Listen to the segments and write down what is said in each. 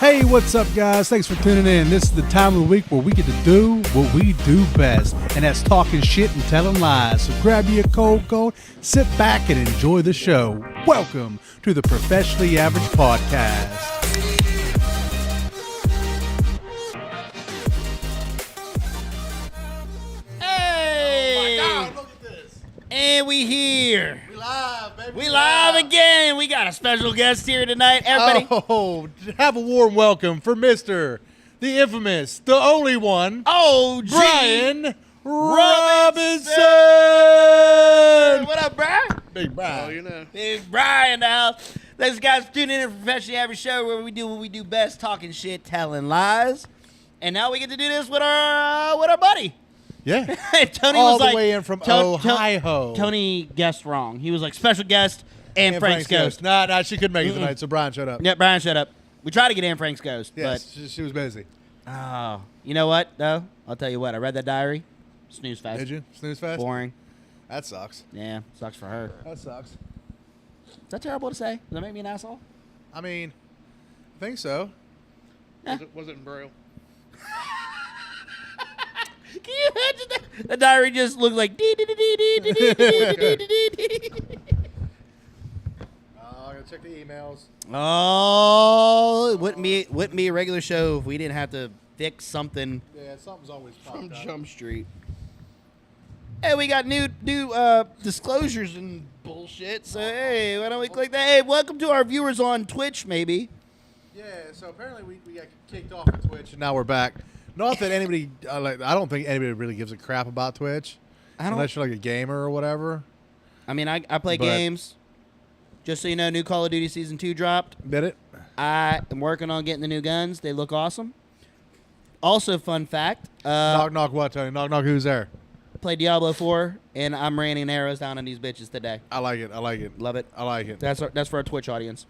Hey, what's up, guys? Thanks for tuning in. This is the time of the week where we get to do what we do best, and that's talking shit and telling lies. So grab you a cold, sit back and enjoy the show. Welcome to the Professionally Average Podcast. Hey! Oh my God, look at this. And we here. We live, baby. We live again. We got a special guest here tonight. Everybody. Oh, have a warm welcome for Mr. the infamous, the only one, Oh, G. Brian Robinson. Robinson. What up, Brian? Big Oh, Brian. you know. Big Brian in the house. Thanks, guys, for tuning in to Professionally Average Show, where we do what we do best, talking shit, telling lies. And now we get to do this with our buddy. Yeah. Tony All was the like, way in from To- Ohio. Tony guessed wrong. He was like special guest and Frank's Ghost. Nah, she couldn't make it tonight, so Brian shut up. Yeah, Brian, shut up. We tried to get Anne Frank's Ghost, Yes, she was busy. but oh, you know what though? I'll tell you what. I read that diary. Snooze fest. Did you? Snooze fest? Boring. That sucks. Yeah, sucks for her. That sucks. Is that terrible to say? Does that make me an asshole? I mean, I think so. Was it in Braille? Can you imagine that? The diary just looked like dee dee dee dee dee dee dee dee dee dee dee. I gotta check the emails. Oh, it wouldn't be a regular show if we didn't have to fix something Yeah, something's always From popped up. Jump Street. Hey, we got new disclosures and bullshit. So hey, why don't we click that? Hey, welcome to our viewers on Twitch, maybe. Yeah, so apparently we got kicked off of Twitch, and now we're back. Not that anybody, I don't think anybody really gives a crap about Twitch. Unless you're like a gamer or whatever. I mean, I play But- games. Just so you know, new Call of Duty Season 2 dropped. Did it? I am working on getting the new guns. They look awesome. Also, fun fact. Knock, knock what, Tony? Knock, knock who's there? Play Diablo 4, and I'm raining arrows down on these bitches today. I like it. I like it. Love it. I like it. That's for our Twitch audience.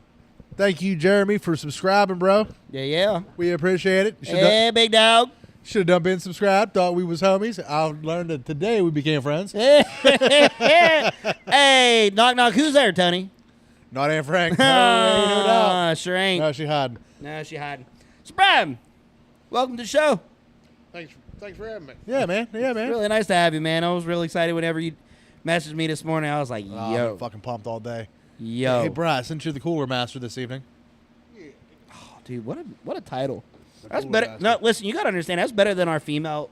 Thank you, Jeremy, for subscribing, bro. Yeah. We appreciate it. Hey, big dog. Should have done been subscribed. Thought we was homies. I learned that today we became friends. Hey, knock, knock. Who's there, Tony? Not Anne Frank. No, no doubt. Sure ain't. No, she hiding. No, she hiding. So, Brian, welcome to the show. Thanks for having me. Yeah, man. Yeah, man. Really nice to have you, man. I was really excited whenever you messaged me this morning. I was like, Oh, I've yo. been fucking pumped all day. Yo. Hey, Bryce, since you're the cooler master this evening. Dude, what a title. That's Cooler better. Master. No, listen, you gotta understand. That's better than our female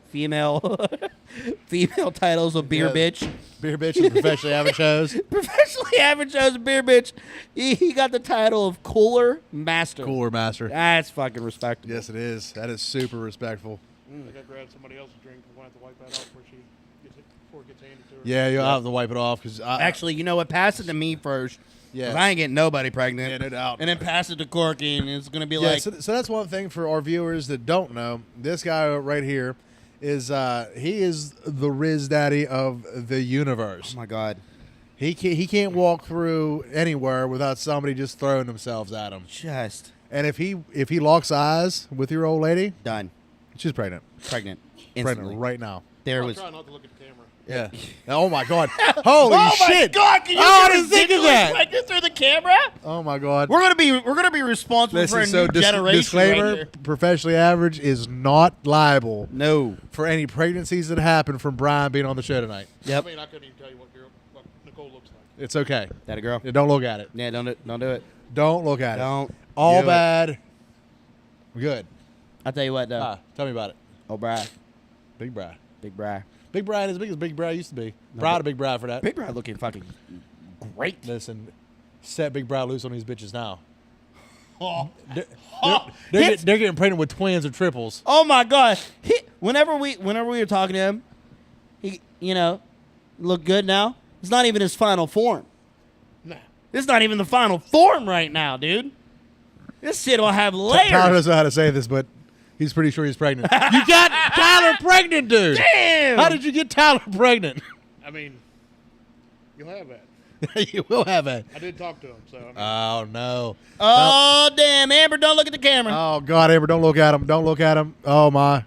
titles of beer Yeah. bitch. Beer bitch and professionally average shows. Professionally average as a beer bitch. He got the title of Cooler Master. Cooler master. That's fucking respectable. Yes, it is. That is super respectful. I got to grab somebody else's drink. We'll have to wipe that off before it gets handed to her. Yeah, you'll have to wipe it off because Actually, you know what? Pass it to me first. Yeah. 'Cause I ain't getting nobody pregnant. Yeah, no doubt. And then pass it to Corky, and it's gonna be Yeah, like, so that's one thing for our viewers that don't know. This guy right here is he is the Riz Daddy of the universe. oh my god, He can't walk through anywhere without somebody just throwing themselves at him. just And if he locks eyes with your old lady, done, she's pregnant. pregnant, instantly. Pregnant right now. There I'll was. try not to look at the camera. Yeah. Oh my God. Holy oh shit. my god! Can you Oh, I get didn't think of ridiculous that. pregnant through the camera? Oh my God. We're gonna be responsible for a Listen, so new generation. disclaimer: right here. professionally average is not liable No. for any pregnancies that happen from Brian being on the show tonight. Yep. I mean, I couldn't even tell you what Nicole looks like. It's okay. That a girl? Yeah, don't look at it. Yeah. Don't do it. Don't look at it. Don't All do it. bad. Good. I'll tell you what though. Tell me about it. Oh, Bri, Big Bri. Big Bri, Big Bri ain't as big as Big Bri used to be. Proud of Big Bri for that. Big Bri looking fucking great. Listen, set Big Bri loose on these bitches now. Oh. They're getting pregnant with twins or triples. Oh my god! Whenever we were talking to him, he looked good now. It's not even his final form. Nah. It's not even the final form right now, dude. This shit will have Tyler layers. doesn't know how to say this, but he's pretty sure he's pregnant. You got Tyler pregnant, dude. Damn! How did you get Tyler pregnant? I mean, you'll have that. You will have it. I did talk to him, so I mean, Oh no. Oh damn, Amber! Don't look at the camera. Oh God, Amber, don't look at him. Don't look at him. Oh my.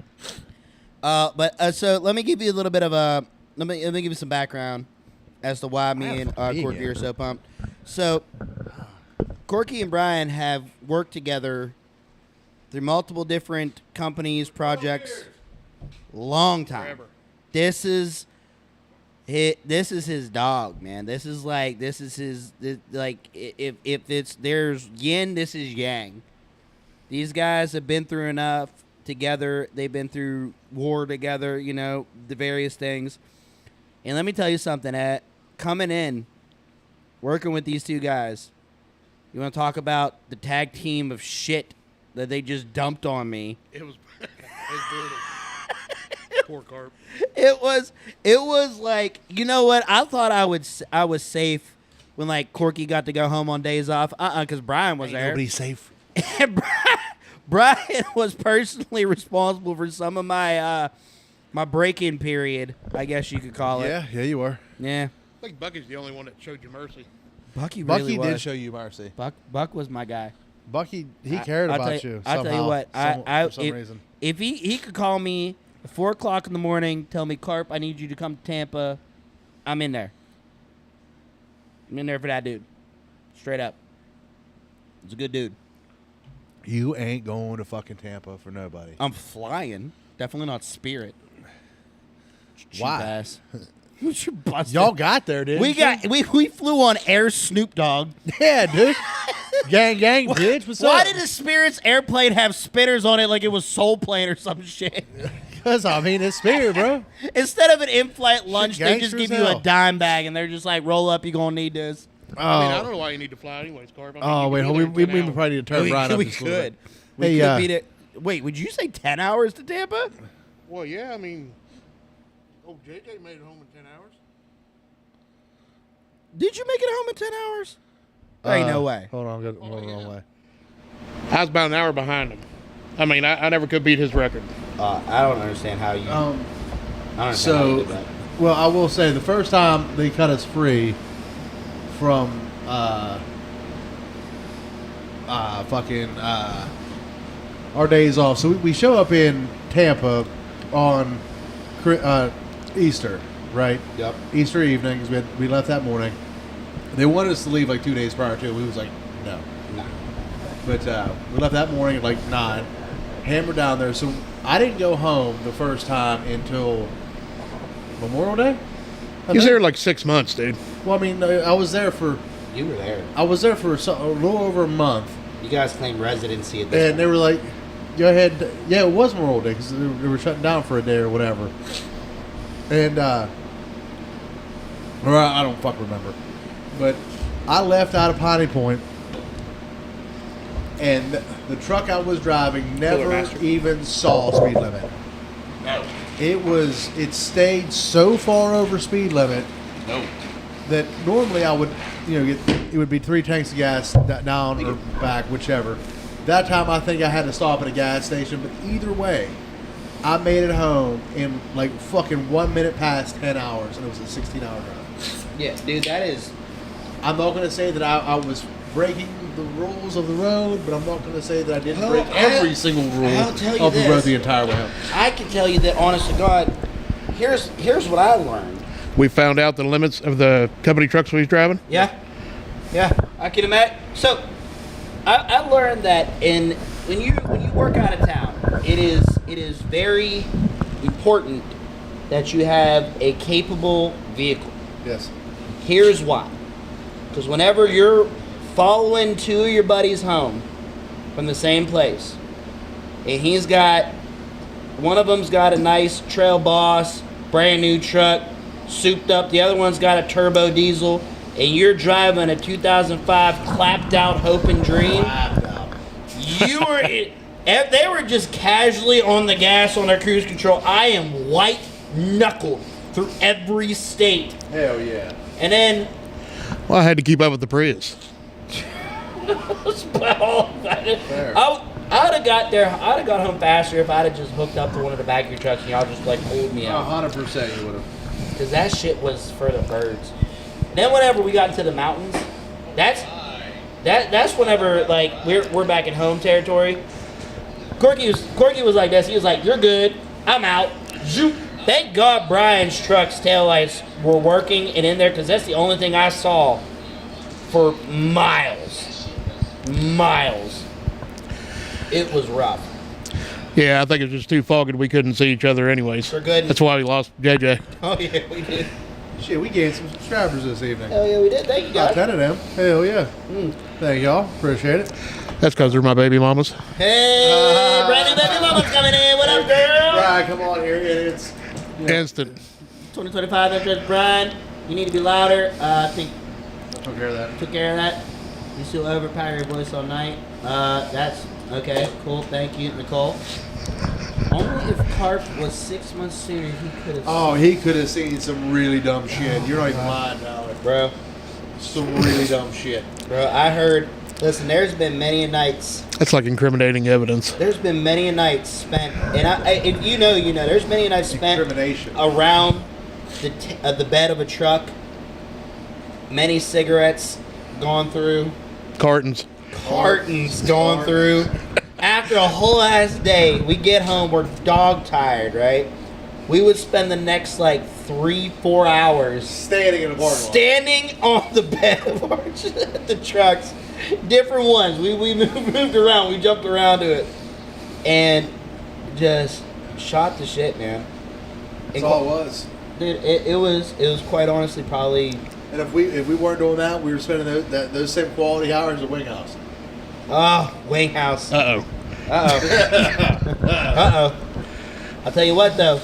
So let me give you a little bit of a let me give you some background as to why me and fucking Corky idiot. are so pumped. So Corky and Brian have worked together through multiple different companies, projects. Long time. Forever. This is his dog, man. This is his if it's there's yin, this is yang. These guys have been through enough together. They've been through war together, you know, the various things. And let me tell you something, coming in, working with these two guys, you want to talk about the tag team of shit that they just dumped on me. It was brutal. Poor Carp. It was like, you know what? I thought I was safe when like Corky got to go home on days off. Because Brian was there. Nobody's safe. And Brian was personally responsible for some of my my break-in period, I guess you could call it. Yeah, you are. Yeah. I think Bucky's the only one that showed you mercy. Bucky really was. did show you mercy. Buck was my guy. Bucky, he cared about you. I'll tell you what. For some reason. If he could call me at 4 o'clock in the morning, tell me, Carp, I need you to come to Tampa, I'm in there. I'm in there for that dude. Straight up. He's a good dude. You ain't going to fucking Tampa for nobody. I'm flying. Definitely not Spirit. Why? Y'all got there, dude. We flew on Air Snoop Dogg. Yeah, dude. gang, bitch. What's Why up? did the Spirit's airplane have spinners on it like it was Soul Plane or some shit? Because, I mean, it's Spirit, bro. Instead of an in-flight lunch, they just gangster give as you a hell. dime bag, and they're just like, roll up, you gonna need this. I mean, I don't know why you need to fly anyways, Carp. I mean, Oh, you wait, can be we there in 10 probably need to turn right up. we just a little could. bit. We Hey, could beat it. Wait, would you say 10 hours to Tampa? Well, yeah, I mean, JJ made it home in 10 hours. Did you make it home in 10 hours? There ain't no way. Hold on, I'm going the wrong way. I was about an hour behind him. I mean, I never could beat his record. I don't understand how you. I don't understand how you So, did that. well, I will say the first time they cut us free from our days off. So we show up in Tampa on Easter, right? Yep. Easter evening, because we left that morning. They wanted us to leave like 2 days prior to. We was like, no. Nah. But we left that morning at like 9. Hammered down there. So I didn't go home the first time until Memorial Day. He was there like 6 months, dude. Well, I mean, I was there for You were there. a little over a month, You guys claimed residency at this and they were like, "Go ahead." Yeah, it was Memorial Day because they were shutting down for a day or whatever. And or I don't fucking remember, but I left out of Piney Point, and the truck I was driving never Master. even saw speed limit. No. It stayed so far over speed limit No. that normally I would, it would be 3 tanks of gas down or back, whichever. That time I think I had to stop at a gas station, but either way, I made it home in like fucking 1 minute past 10 hours, and it was a 16-hour drive. Yeah, dude, that is. I'm not going to say that I was breaking the rules of the road, but I'm not going to say that I didn't Well, break every single rule I'll tell you of the this. road the entire way home. I can tell you that, honest to God, here's what I learned. We found out the limits of the company trucks we was driving. Yeah, I can imagine. So, I learned that when you work out of town, it is very important that you have a capable vehicle. Yes. Here's why. Because whenever you're following 2 of your buddies home from the same place, and one of them's got a nice Trail Boss, brand new truck, souped up. The other one's got a turbo diesel, and you're driving a 2005 clapped out Hope and Dream. They were just casually on the gas on their cruise control. I am white knuckled through every state, Hell yeah. and then. Well, I had to keep up with the Prius. I'd have got there. I'd have got home faster if I'd have just hooked up to one of the back of your trucks and y'all just like pulled me out. 100% you would have. Because that shit was for the birds. Then whenever we got into the mountains, that's whenever like we're back in home territory. Corky was like this. He was like, "You're good. I'm out." Zoop. Thank God Brian's truck's taillights were working and in there, because that's the only thing I saw for miles. It was rough. Yeah, I think it was just too foggy. We couldn't see each other anyways. For good. That's why we lost JJ. Oh yeah, we did. Shit, we gained some subscribers this evening. Hell yeah, we did. Thank you, About guys. 10 of them. Hell yeah. Thank y'all. Appreciate it. That's because they're my baby mamas. Hey, brand new baby mama's coming in. What up, girl? Right, come on here. It's Instant. 2025 after Brian. You need to be louder. I think took care of that. took care of that. You still overpower your voice all night. That's okay. Cool. Thank you, Nicole. Only if Carp was 6 months sooner, he could have. Oh, he could have seen some really dumb shit. You're not even lying, Tyler. Bro, Some really dumb shit. bro, I heard. Listen, there's been many a nights. That's like incriminating evidence. There's been many a nights spent, and if you know, you know. There's many a nights spent Incrimination. around the bed of a truck. Many cigarettes gone through. Cartons. Cartons gone through. After a whole ass day, we get home, we're dog tired, right? We would spend the next like 3-4 hours Standing in a bar. standing on the bed of the trucks, different ones. We moved around, we jumped around to it, and just shot the shit, man. That's all it was. Dude, it was quite honestly probably. And if we weren't doing that, we were spending those same quality hours at Wing House. Oh, Wing House. Uh-oh. Uh-oh. I'll tell you what, though.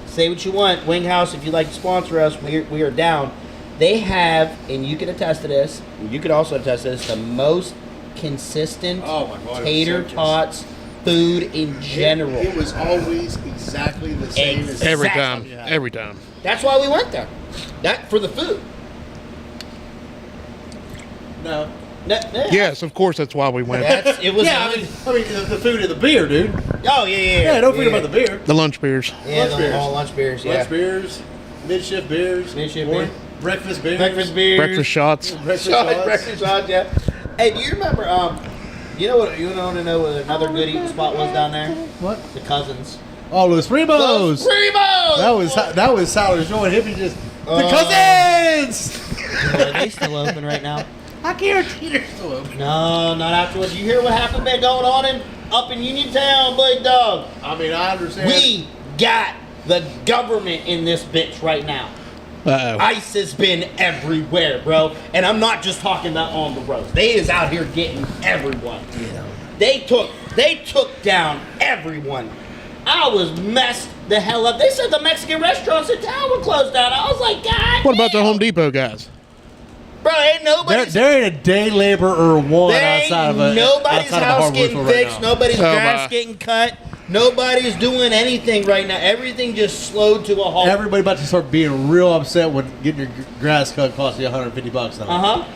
Say what you want. Wing House, if you'd like to sponsor us, we are down. They have, and you can attest to this, and you can also attest to this, the most consistent Oh, my God, it was tater so tots food in general. It was always exactly the same as Every Exactly. time. Every time. That's why we went there. That for the food. No. No, Yes, of course that's why we went. It was. Yeah, I mean the food and the beer, dude. Oh yeah. Yeah, don't forget about the beer. The lunch beers. Yeah, lunch beers. all lunch beers. Yeah. Lunch beers, mid-shift beers, Mid-shift morning- beer. breakfast beers, Breakfast beers. Breakfast shots. breakfast Shot, shots. breakfast shots, yeah. Hey, do you remember? You know what? You want to know what another good eating spot was down there? What? The Cousins. Oh, Los Primos. Los Primos. That was Tyler's joint. Hippie just the Oh. cousins. Are they still open right now? I guarantee they're still open. No, not afterwards. You hear what happened been going on up in Uniontown, big dog? I mean, I understand. We got the government in this bitch right now. Uh-oh. ICE has been everywhere, bro. And I'm not just talking about on the roads. They is out here getting everyone. They took down everyone. I was messed the hell up. They said the Mexican restaurants in town were closed down. I was like, God. What about the damn. Home Depot guys? Bro, ain't nobody. There ain't a day laborer or one There outside of ain't a nobody's outside of a house hardware getting store right fixed. now. Nobody's Oh, grass my. getting cut. Nobody's doing anything right now. Everything just slowed to a halt. Everybody about to start being real upset when getting your grass cut costs you $150 now.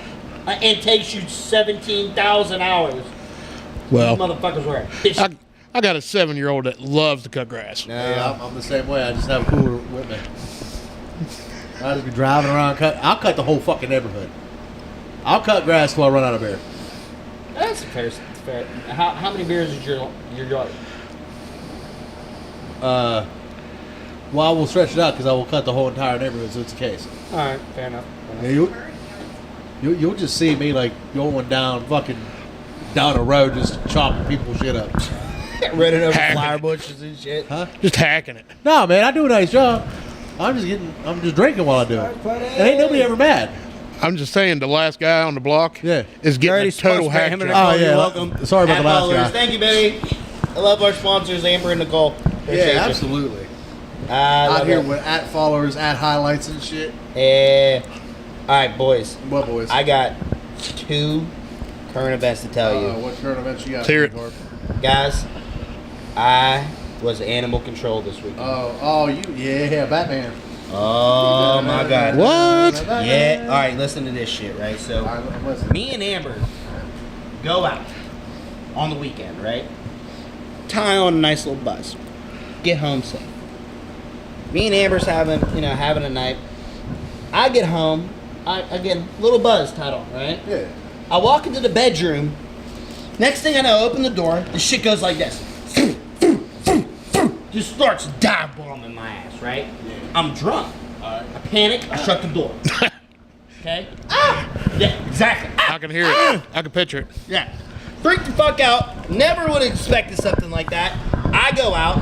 And takes you 17,000 hours. Well, These motherfuckers were. I got a 7-year-old that loves to cut grass. Yeah, I'm the same way. I just have a cooler with me. I just be driving around. I'll cut the whole fucking neighborhood. I'll cut grass till I run out of beer. That's fair. How many beers is your yard? Well, I will stretch it out because I will cut the whole entire neighborhood, so it's a case. All right, fair enough. Yeah, you'll just see me like going down a road just chopping people's shit up. Running over Hacking. flower bushes and shit. Huh? Just hacking it. No, man, I do a nice job. I'm just drinking while I do it. And ain't nobody ever mad. I'm just saying the last guy on the block Yeah. is getting Already a total sponsor for hack him and job. Oh, Nicole, yeah. You're welcome. Sorry about At the last followers. guy. Thank you, baby. I love our sponsors, Amber and Nicole. Appreciate Yeah, you. absolutely. I Out love here it. with @followers, @highlights and shit. All right, boys. What boys? I got 2 current events to tell you. What current events you got? Hear it. Thorpe? Guys, I was animal control this weekend. Yeah, Batman. Oh, my God. What? Yeah. All right, listen to this shit, right? So, I'm listening. me and Amber go out on the weekend, right? Tie on a nice little bus. Get home safe. Me and Amber's having a night. I get home. I get a little buzz tied on, right? Yeah. I walk into the bedroom. Next thing I know, I open the door. The shit goes like this. Just starts dive bombing my ass, right? Yeah. I'm drunk. Alright. I panic. I shut the door. Okay? Yeah, exactly. I can hear it. I can picture it. Yeah. Freaked the fuck out. Never would have expected something like that. I go out.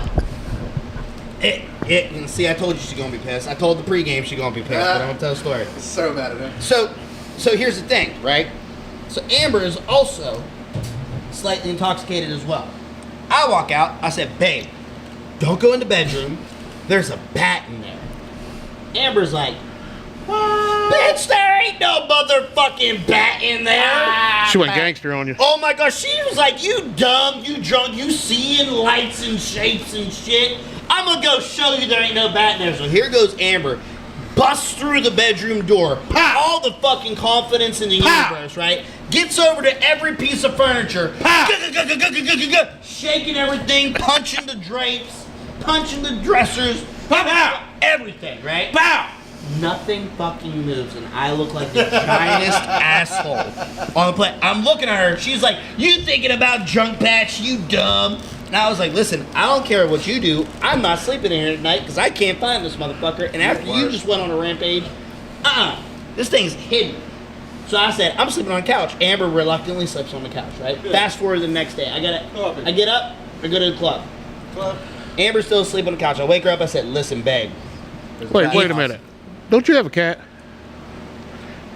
And see, I told you she's gonna be pissed. I told the pregame she's gonna be pissed, but I'm gonna tell the story. So mad at him. So here's the thing, right? So Amber is also slightly intoxicated as well. I walk out. I said, babe, don't go in the bedroom. There's a bat in there. Amber's like, bitch, there ain't no motherfucking bat in there. She went gangster on you. Oh my gosh, she was like, you dumb, you drunk, you seeing lights and shapes and shit. I'm gonna go show you there ain't no bat in there. So here goes Amber, busts through the bedroom door, all the fucking confidence in the universe, right? Gets over to every piece of furniture, shaking everything, punching the drapes, punching the dressers, everything, right? Nothing fucking moves, and I look like the giantest asshole on the planet. I'm looking at her. She's like, "You thinking about junk patch? You dumb." And I was like, "Listen, I don't care what you do. I'm not sleeping in here tonight because I can't find this motherfucker. And after you just went on a rampage, this thing's hidden." So I said, "I'm sleeping on the couch." Amber reluctantly sleeps on the couch. Right. Good. Fast forward to the next day. I get up. I go to the club. Amber's still asleep on the couch. I wake her up. I said, "Listen, babe." Wait a minute. Don't you have a cat?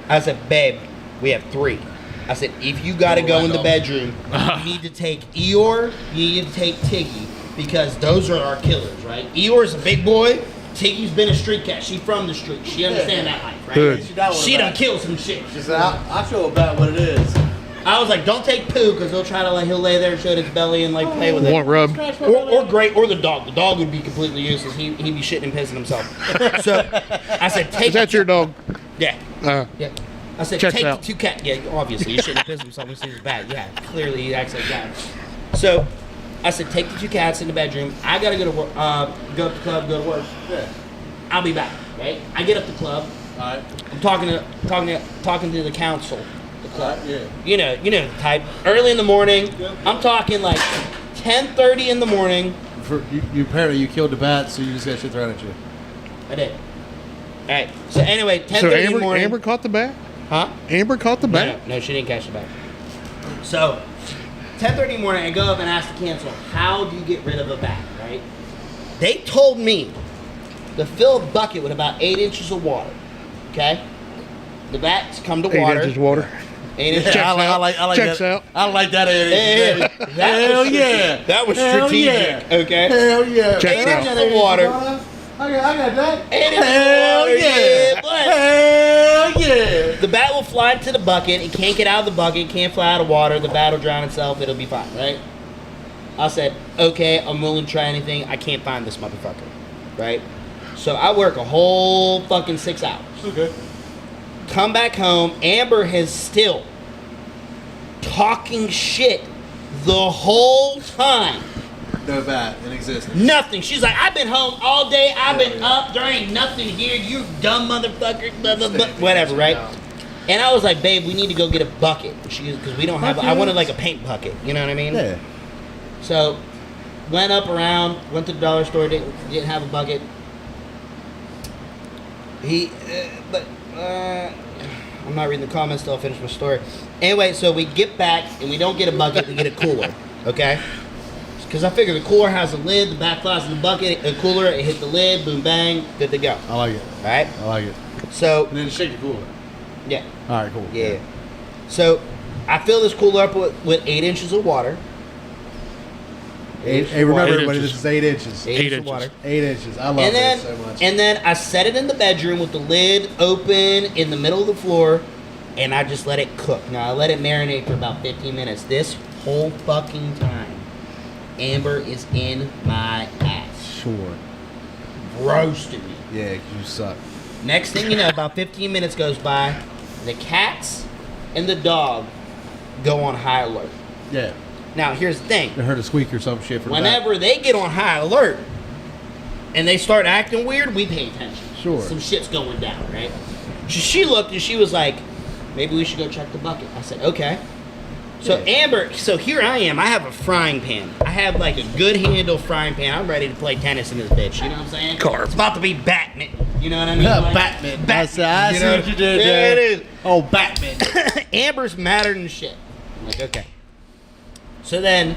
I said, "Babe, we have 3. I said, if you got to go in the bedroom, you need to take Eeyore, you need to take Tiggy, because those are our killers, right? Eeyore's a big boy. Tiggy's been a street cat. She from the street. She understand that life, right? Good. She done killed some shit. She said, I feel about what it is. I was like, don't take Pooh, because he'll try to he'll lay there and show its belly and play with it. Want rubbed? Or the dog. The dog would be completely useless. He'd be shitting and pissing himself. So I said, take. Is that your dog? Yeah. Yeah. I said, Checks take out. the 2 cats. Yeah, obviously. He's shitting and pissing himself when he sees his bat. Yeah, clearly he acts like that. So I said, take the 2 cats in the bedroom. I got to go to work, go up the club, go to work. Yeah. I'll be back, right? I get up the club. All right. I'm talking to the council. All right, yeah. You know the type. Early in the morning. Yep. I'm talking like 10:30 in the morning. You apparently you killed the bat, so you just got shit thrown at you. I did. All right. So anyway, 10:30 So in the morning. Amber caught the bat? Huh? Amber caught the bat? No, she didn't catch the bat. So 10:30 in the morning, I go up and ask the council, how do you get rid of a bat, right? They told me to fill a bucket with about 8 inches of water. Okay? The bats come to 8 water. inches water. 8 inches. Checks I like Checks that. out. I like that. Hey, Hell yeah. That was Hell strategic. yeah. Okay? Hell yeah. Checks 8 out. inches of water. I got that. 8 inches Hell of water. yeah. But Hell yeah. the bat will fly into the bucket. It can't get out of the bucket. It can't fly out of water. The bat will drown itself. It'll be fine, right? I said, okay, I'm willing to try anything. I can't find this motherfucker, right? So I work a whole fucking 6 hours. Okay. Come back home. Amber has still talking shit the whole time. No bat in existence. Nothing. She's like, I've been home all day. I've been up. There ain't nothing here. You dumb motherfucker. Blah, blah, blah. Whatever, right? And I was like, babe, we need to go get a bucket. Because we don't have. I wanted like a paint bucket. You know what I mean? Yeah. So went up around. Went to the dollar store. Didn't have a bucket. I'm not reading the comments till I finish my story. Anyway, so we get back and we don't get a bucket. We get a cooler. Okay. Because I figure the cooler has a lid, the bat flies in the bucket, a cooler, it hit the lid, boom, bang, good to go. I like it. All right? I like it. So, And then shake the cooler. yeah. All right, cool. Yeah. So, I fill this cooler up with 8 inches of water. Hey, remember 8 everybody, inches. this is 8 inches. 8 inches of inches. water. 8 inches. I love And then, that so much. and then I set it in the bedroom with the lid open in the middle of the floor, and I just let it cook. Now, I let it marinate for about 15 minutes. This whole fucking time, Amber is in my ass. Sure. Roasting me. Yeah, 'cause you suck. Next thing you know, about 15 minutes goes by, the cats and the dog go on high alert. Yeah. Now, here's the thing. I heard a squeak or some shit from Whenever they get on high alert and they start acting weird, we pay attention. Sure. Some shit's going down, right? She looked and she was like, maybe we should go check the bucket. I said, okay. So Yeah. Amber, so here I am. I have a frying pan. I have like a good handle frying pan. I'm ready to play tennis in this bitch. You know what I'm saying? Carb. It's about to be Batman. You know what I mean? Yeah, Like, Batman. Batman. I see what you did Yeah, there. it is. Oh, Batman. Amber's madder than shit. I'm like, okay. So then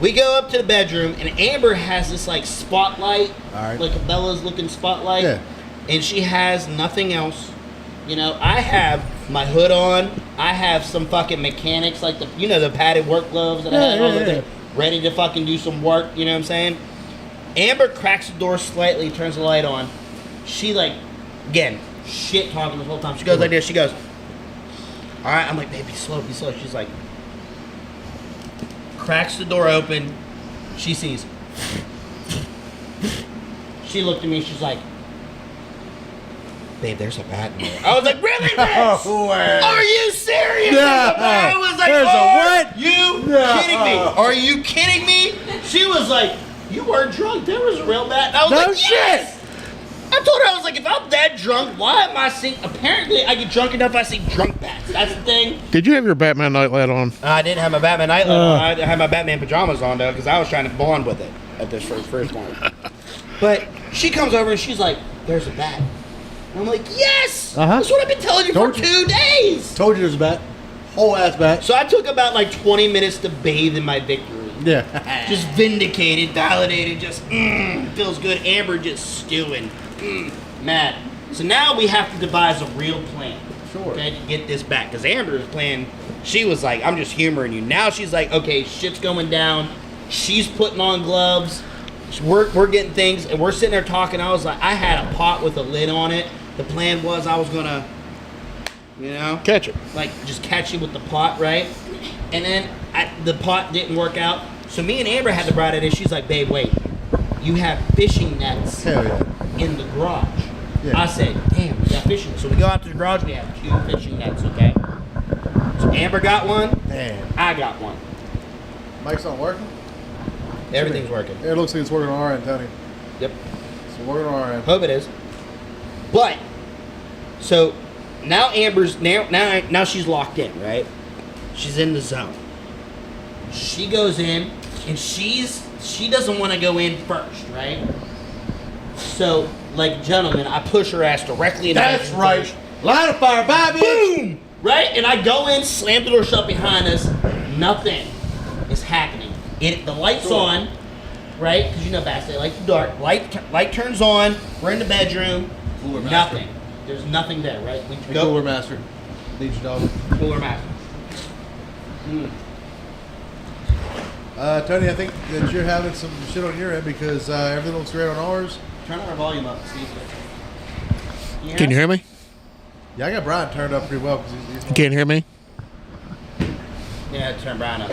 we go up to the bedroom, and Amber has this like spotlight, All right. like a Bella's looking spotlight, Yeah. and she has nothing else. You know, I have my hood on. I have some fucking mechanics, like the padded work gloves that I had on, yeah. ready to fucking do some work. You know what I'm saying? Amber cracks the door slightly, turns the light on. She like, again, shit talking the whole time. She goes like this. She goes, all right. I'm like, baby, slow, be slow. She's like, cracks the door open. She sees. She looked at me. She's like, babe, there's a bat in there. I was like, really, bitch? No way. Are you serious? No. I was like, There's a are what? you No. kidding me? Are you kidding me? She was like, you weren't drunk. There was a real bat. And I was No like, shit. yes. I told her, I was like, if I'm that drunk, why am I seeing? Apparently, I get drunk enough I see drunk bats. That's the thing. Did you have your Batman nightlight on? I didn't have my Batman nightlight on. I had my Batman pajamas on, though, because I was trying to bond with it at this first one. But she comes over and she's like, there's a bat. And I'm like, yes! Uh-huh. That's what I've been telling you Told for you. 2 days! Told you there's a bat. Whole ass bat. So I took about like 20 minutes to bathe in my victory. Yeah. Just vindicated, validated, just feels good. Amber just stewing. Mad. So now we have to devise a real plan. Sure. Okay, to get this back. Because Amber's plan, she was like, I'm just humoring you. Now she's like, okay, shit's going down. She's putting on gloves. We're getting things, and we're sitting there talking. I was like, I had a pot with a lid on it. The plan was I was going to, you know, Catch it. like just catch you with the pot, right? And then the pot didn't work out. So me and Amber had the bright idea. She's like, babe, wait. You have fishing nets Hell yeah. in the garage. Yeah. I said, damn, we got fishing. So we go out to the garage. We have 2 fishing nets, okay? So Amber got one. Damn. I got one. Mike's not working? Everything's working. It looks like it's working on our end, Tony. Yep. It's working on our end. Hope it is. But so now Amber's now she's locked in, right? She's in the zone. She goes in and she doesn't want to go in first, right? So, like gentlemen, I push her ass directly in the That's bedroom right. first. Line of fire, bye, bitch. Boom! Right? And I go in, slam the door shut behind us. Nothing is happening. The light's on, right? Because you know bats, they like the dark. Light turns on. We're in the bedroom. Cooler master. Nothing. There's nothing there, right? We Hey, go Cooler master. Need your dog. cooler master. Tony, I think that you're having some shit on your end because everything looks great on ours. Turn our volume up, Steve. Can you hear me? Yeah, I got Brian turned up pretty well because he's You can't hear me? Yeah, turn Brian up.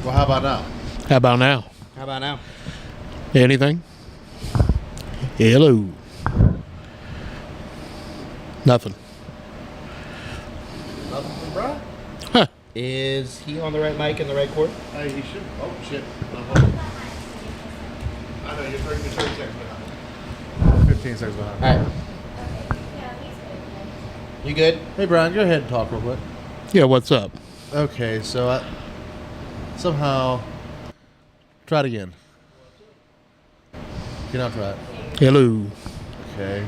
Well, how about now? How about now? How about now? Anything? Hello. Nothing. Nothing from Brian? Huh. Is he on the right mic and the right cord? Hey, he should. Oh, shit. I know, you're 30 seconds behind. 15 seconds behind. All right. You good? Hey, Brian, go ahead and talk real quick. Yeah, what's up? Okay, so I somehow try it again. You know, try it. Hello. Okay,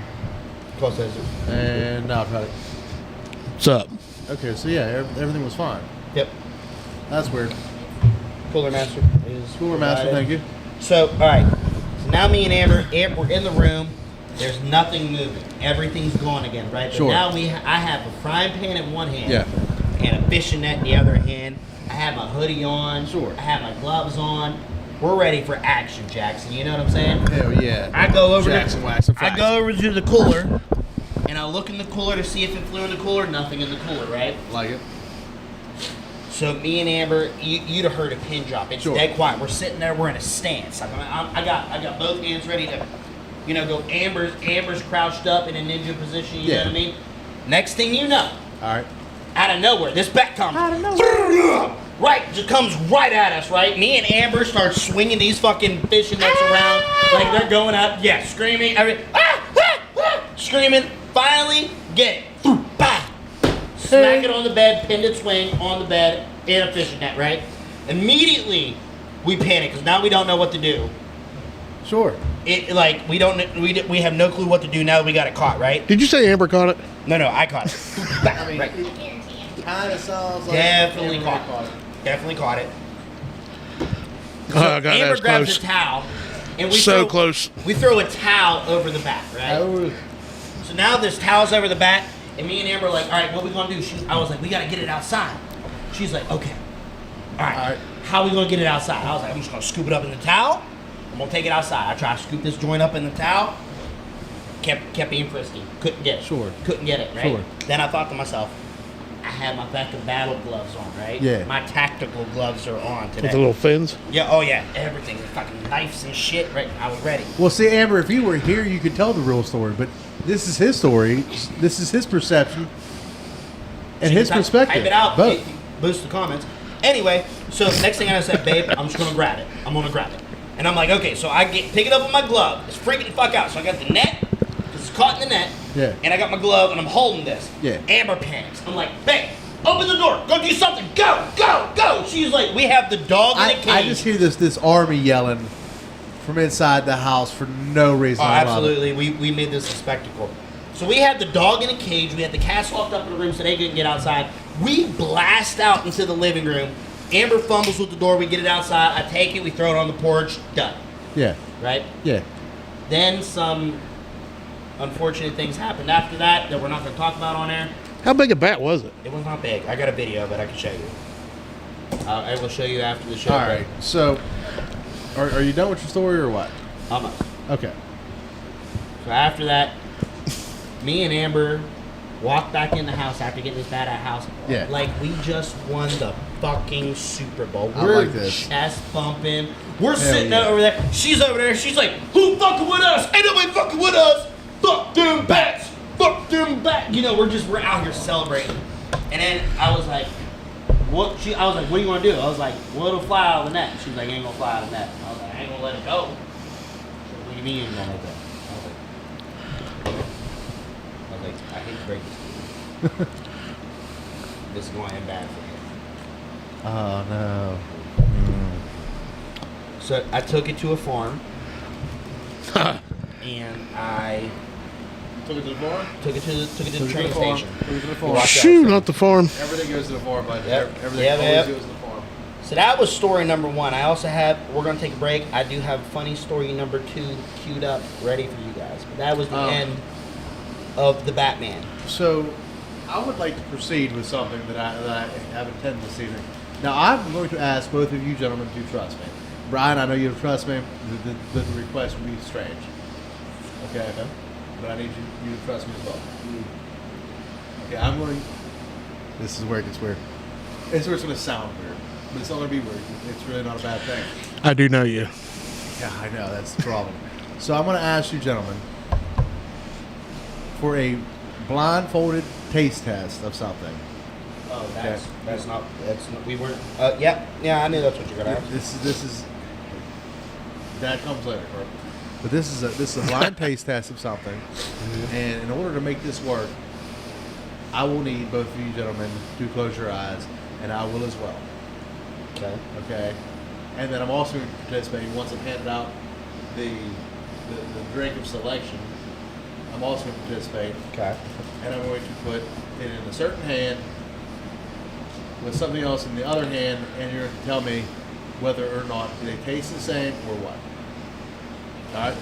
Close as and now try it. What's up? Okay, so yeah, everything was fine. Yep. That's weird. Cooler master is Cooler master, provided. thank you. So, all right. So now me and Amber, we're in the room. There's nothing moving. Everything's gone again, right? But Sure. now I have a frying pan in one hand. Yeah. And a fishing net in the other hand. I have my hoodie on. Sure. I have my gloves on. We're ready for action, Jackson. You know what I'm saying? Hell yeah. I go over Jackson waxing I go over to the cooler, and I look in the cooler to see if it flew in the cooler. Nothing in the cooler, right? Like it. So me and Amber, you'd have heard a pin drop. It's Sure. dead quiet. We're sitting there. We're in a stance. I got both hands ready to, go. Amber's crouched up in a ninja position. You know Yeah. what I mean? Next thing you know, All right. out of nowhere, this bat comes. Out of nowhere. Right, just comes right at us, right? Me and Amber start swinging these fucking fishing nets around like they're going up. Yeah, screaming. Screaming. Finally, get it. Bah! Smack it on the bed, pinned it swing on the bed in a fishing net, right? Immediately, we panic because now we don't know what to do. Sure. We have no clue what to do now that we got it caught, right? Did you say Amber caught it? No, I caught it. Bah! I mean, Right. it kind of sounds like Definitely Amber caught it. Definitely caught it. Oh, God, that Amber was grabs close. a towel, and we So throw, close. We throw a towel over the bat, right? So now there's towels over the bat, and me and Amber are like, all right, what we gonna do? I was like, we gotta get it outside. She's like, okay. All right. How we gonna get it outside? I was like, I'm just gonna scoop it up in the towel. I'm gonna take it outside. I tried to scoop this joint up in the towel. Kept being frisky. Couldn't get it. Sure. Couldn't get it, right? Sure. Then I thought to myself, I had my back of battle gloves on, right? Yeah. My tactical gloves are on today. With the little fins. Yeah, oh yeah, everything. Fucking knives and shit, right? I was ready. Well, see, Amber, if you were here, you could tell the real story, but this is his story. This is his perception and his perspective. Type it out. Both. Boost the comments. Anyway, so next thing I said, babe, I'm just gonna grab it. I'm gonna grab it. And I'm like, okay, so pick it up with my glove. It's freaking the fuck out. So I got the net, because it's caught in the net. Yeah. And I got my glove, and I'm holding this. Yeah. Amber panics. I'm like, babe, open the door. Go do something. Go, go, go. She's like, we have the dog in a cage. I just hear this army yelling from inside the house for no reason. Oh, I love it. absolutely. We made this a spectacle. So we had the dog in a cage. We had the cats locked up in the room so they couldn't get outside. We blast out into the living room. Amber fumbles with the door. We get it outside. I take it. We throw it on the porch. Done. Yeah. Right? Yeah. Then some unfortunate things happened after that we're not going to talk about on air. How big a bat was it? It was not big. I got a video of it. I can show you. I will show you after the show. All right. So, are you done with your story or what? Almost. Okay. So after that, me and Amber walked back in the house after getting this bat out of the house. Yeah. Like we just won the fucking Super Bowl. I We're like this. chest bumping. We're Hell sitting yeah. over there. She's over there. She's like, who fucking with us? Ain't nobody fucking with us. Fuck them bats. Fuck them bats. You know, we're out here celebrating. And then I was like, I was like, what do you want to do? I was like, well, it'll fly out of the net. She was like, ain't gonna fly out of the net. I was like, I ain't gonna let it go. What do you mean you ain't gonna let it go? I was like, I hate to break this to you. This is going to end bad for you. Oh no. So I took it to a farm, and I Took it to the farm? took it to the train farm. station. Took it to the You farm. watch that Shoot, stuff. not the farm. Everything goes to the farm, bud. Yep. Everything Yep, always yep. goes to the farm. So that was story number one. I also have, we're going to take a break. I do have funny story number two queued up, ready for you guys. But that was the end of the Batman. So, I would like to proceed with something that I have intended this evening. Now, I'm going to ask both of you gentlemen to trust me. Brian, I know you trust me. The request will be strange. Okay? But I need you to trust me as well. Okay, I'm going. This is where it gets weird. It's where it's going to sound weird, but it's not going to be weird. It's really not a bad thing. I do know you. Yeah, I know. That's the problem. So I'm going to ask you gentlemen for a blindfolded taste test of something. Oh, that's not, we weren't, yeah, I knew that's what you're going to ask. This is that comes later, bro. But this is a blind taste test of something, and in order to make this work, I will need both of you gentlemen to close your eyes, and I will as well. Okay. Okay, and then I'm also going to participate once I've handed out the drink of selection. I'm also going to participate, Okay. and I'm going to put it in a certain hand with something else in the other hand, and you're going to tell me whether or not they taste the same or what. All right.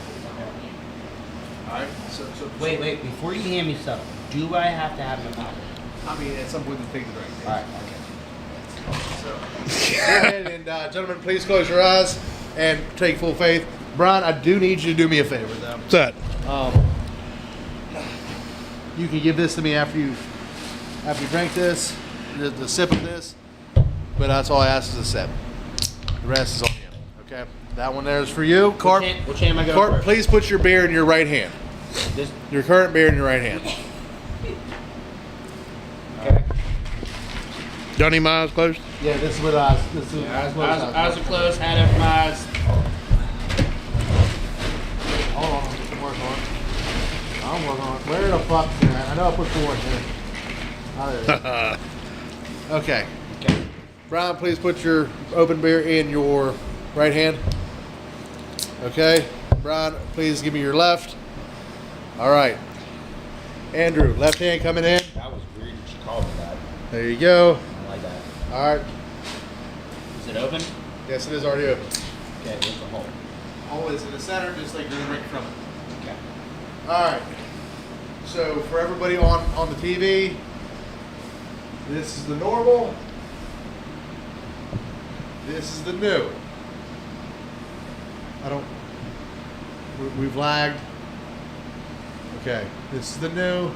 All right. So Wait, before you hand me stuff, do I have to have my mouth? I mean, at some point, you take the drink. All right, So, go ahead and gentlemen, please close your eyes and take full faith. Brian, I do need you to do me a favor, though. What's that? You can give this to me after you drink this, the sip of this. But that's all I ask is a sip. The rest is on you. Okay. That one there is for you. Carp, Which hand am I going Carp, first? please put your beer in your right hand. This, Your current beer in your right hand. okay. Don't need my eyes closed? Yeah, this is what eyes. This is Eyes are closed, hand over my eyes. Hold on, I'm working on it. I'm working on it. Where the fuck? I know I put 4 in here. Oh, there it is. Okay. Okay. Brian, please put your open beer in your right hand. Okay. Brian, please give me your left. All right. Andrew, left hand coming in. That was weird that you called me that. There you go. I like that. All right. Is it open? Yes, it is already open. Okay, what's the hole? Hole is in the center, just like you're gonna drink from it. Okay. All right. So for everybody on the TV, this is the normal. This is the new. We've lagged. Okay, this is the new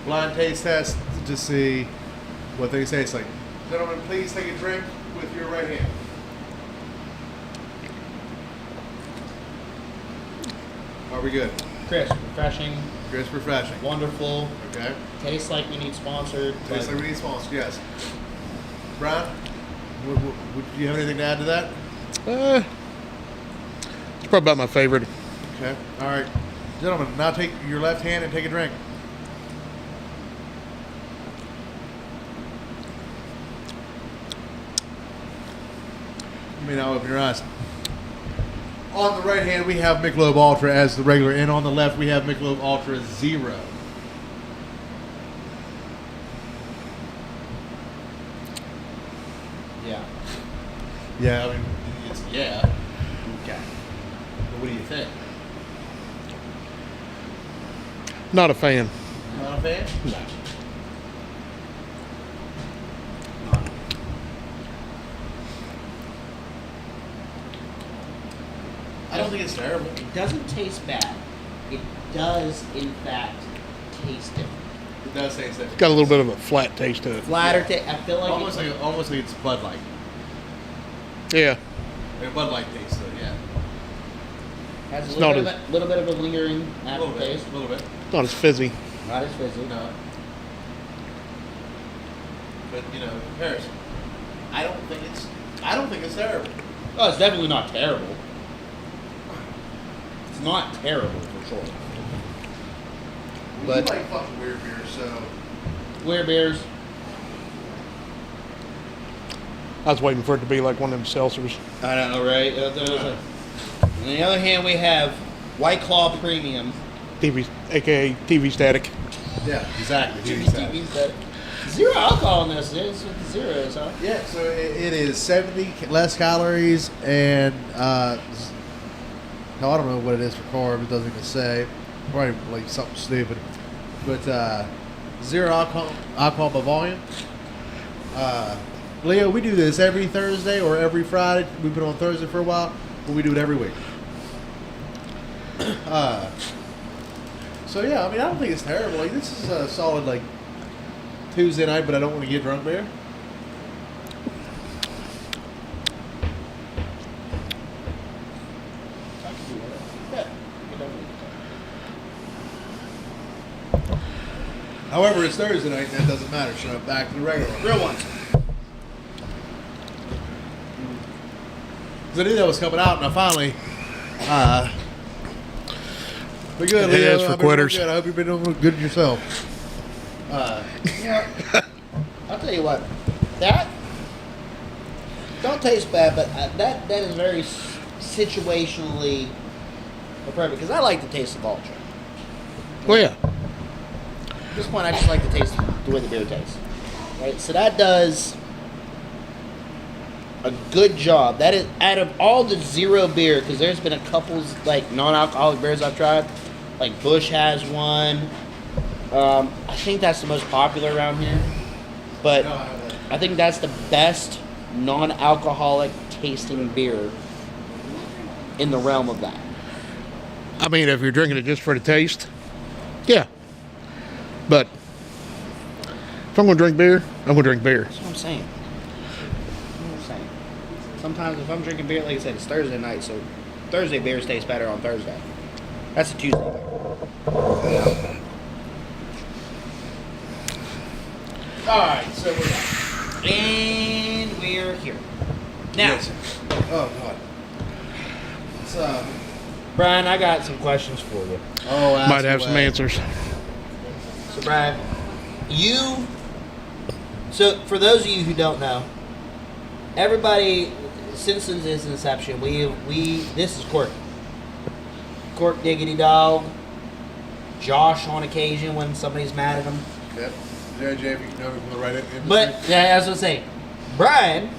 blind taste test to see what things taste like. Gentlemen, please take a drink with your right hand. Are we good? Crisp, refreshing, Crisp, refreshing. wonderful. Okay. Tastes like we need sponsored. Tastes but- like we need sponsors, yes. Brian, do you have anything to add to that? It's probably about my favorite. Okay. All right. Gentlemen, now take your left hand and take a drink. You may now open your eyes. On the right hand, we have Michelob Ultra as the regular, and on the left, we have Michelob Ultra Zero. Yeah. Yeah, I mean, it's yeah. Okay. But what do you think? Not a fan. Not a fan? No. I don't think it's terrible. It doesn't taste bad. It does, in fact, taste different. It does taste different. Got a little bit of a flat taste to it. Flatter taste. I feel like Almost like it's Bud Light. Yeah. Like a Bud Light taste to it, yeah. has It's a little, not bit, little bit of a lingering A little bit. aftertaste. A little bit. Not as fizzy. Not as fizzy. No. But you know, in comparison, I don't think it's terrible. Oh, it's definitely not terrible. It's not terrible for sure. But But- you like fucking weird beer, so Weird beers. I was waiting for it to be like one of them seltzers. I don't know, right? On the other hand, we have White Claw Premium. TV, aka TV static. yeah, exactly. TV static. Zero alcohol in this. It's with the zeros, huh? Yeah, so it is 70 less calories and I don't know what it is for carbs. It doesn't even say. Probably like something stupid. But zero alcohol by volume. Leo, we do this every Thursday or every Friday. We've been on Thursday for a while, but we do it every week. So yeah, I mean, I don't think it's terrible. Like, this is a solid like Tuesday night, but I don't want to get drunk beer. However, it's Thursday night, and that doesn't matter. So back to the regular one. Real ones. Because I knew that was coming out, and I finally. But good, It Leo. is for I've been doing quitters. good. I hope you've been doing good yourself. Yeah. I'll tell you what. That don't taste bad, but that is very situationally appropriate because I like the taste of Ultra. Well, yeah. At this point, I just like the taste, the way the beer tastes. Right, so that does a good job. That is out of all the zero beer, because there's been a couple like non-alcoholic beers I've tried. Like Busch has one. I think that's the most popular around here. But I think that's the best non-alcoholic tasting beer in the realm of that. I mean, if you're drinking it just for the taste, yeah. But if I'm going to drink beer, I'm going to drink beer. That's what I'm saying. That's what I'm saying. Sometimes if I'm drinking beer, like I said, it's Thursday night, so Thursday beers taste better on Thursday. That's a Tuesday beer. Alright, so we're back. And we're here. Now, Oh, God. It's, Brian, I got some questions for you. oh, Might have some answers. So, Brian, so for those of you who don't know, everybody, since its inception, this is Cork Diggity Dog, Josh on occasion when somebody's mad at him. Yep. JJ, if you know me from the right industry. But, yeah, as I was saying, Brian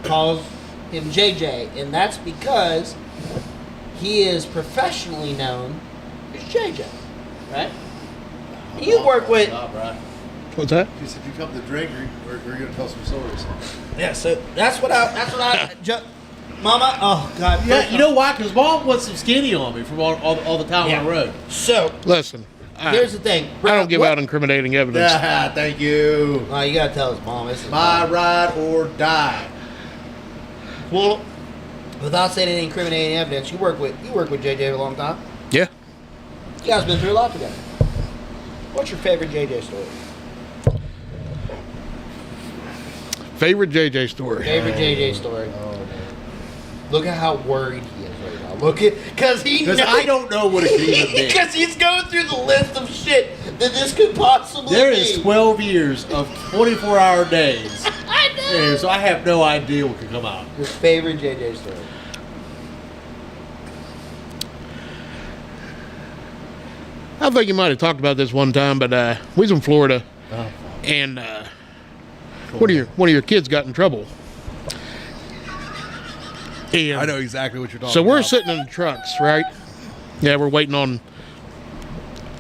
calls him JJ, and that's because he is professionally known as JJ, right? You work with. Stop, right? What's that? If you come to drink, we're going to tell some stories. Yeah, so that's what I. Mama, oh God. Yeah, you know why? Because Mom wants some skinny on me from all the time on the road. So Listen, here's the thing. I don't give out incriminating evidence. Yeah, thank you. Oh, you gotta tell us, Mom. This is My ride or die. well, without saying any incriminating evidence, you work with JJ for a long time. Yeah. You guys been through a lot together. What's your favorite JJ story? Favorite JJ story. Favorite JJ story. Look at how worried he is right now. Look at, because I don't know what it could even be. Because he's going through the list of shit that this could possibly There be. is 12 years of 24-hour days. I know. And so I have no idea what could come out. Your favorite JJ story. I think you might have talked about this one time, but we was in Florida, and one of your kids got in trouble. And I know exactly what you're talking so about. we're sitting in the trucks, right? Yeah, we're waiting on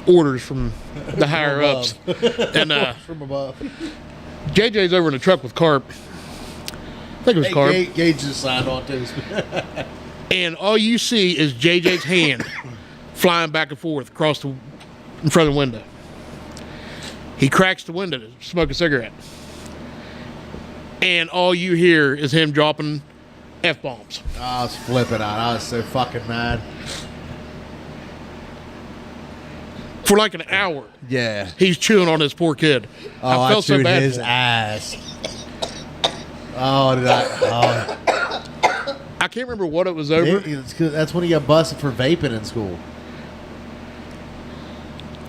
orders from the higher ups, and From above. JJ's over in the truck with Carp. I think it was Carp. Gage just signed on too. And all you see is JJ's hand flying back and forth across in front of the window. He cracks the window to smoke a cigarette. And all you hear is him dropping F-bombs. I was flipping out. I was so fucking mad. For like an hour, Yeah. he's chewing on this poor kid. Oh, I felt so chewed bad his for him. ass. Oh, did I? I can't remember what it was over. That's when he got busted for vaping in school.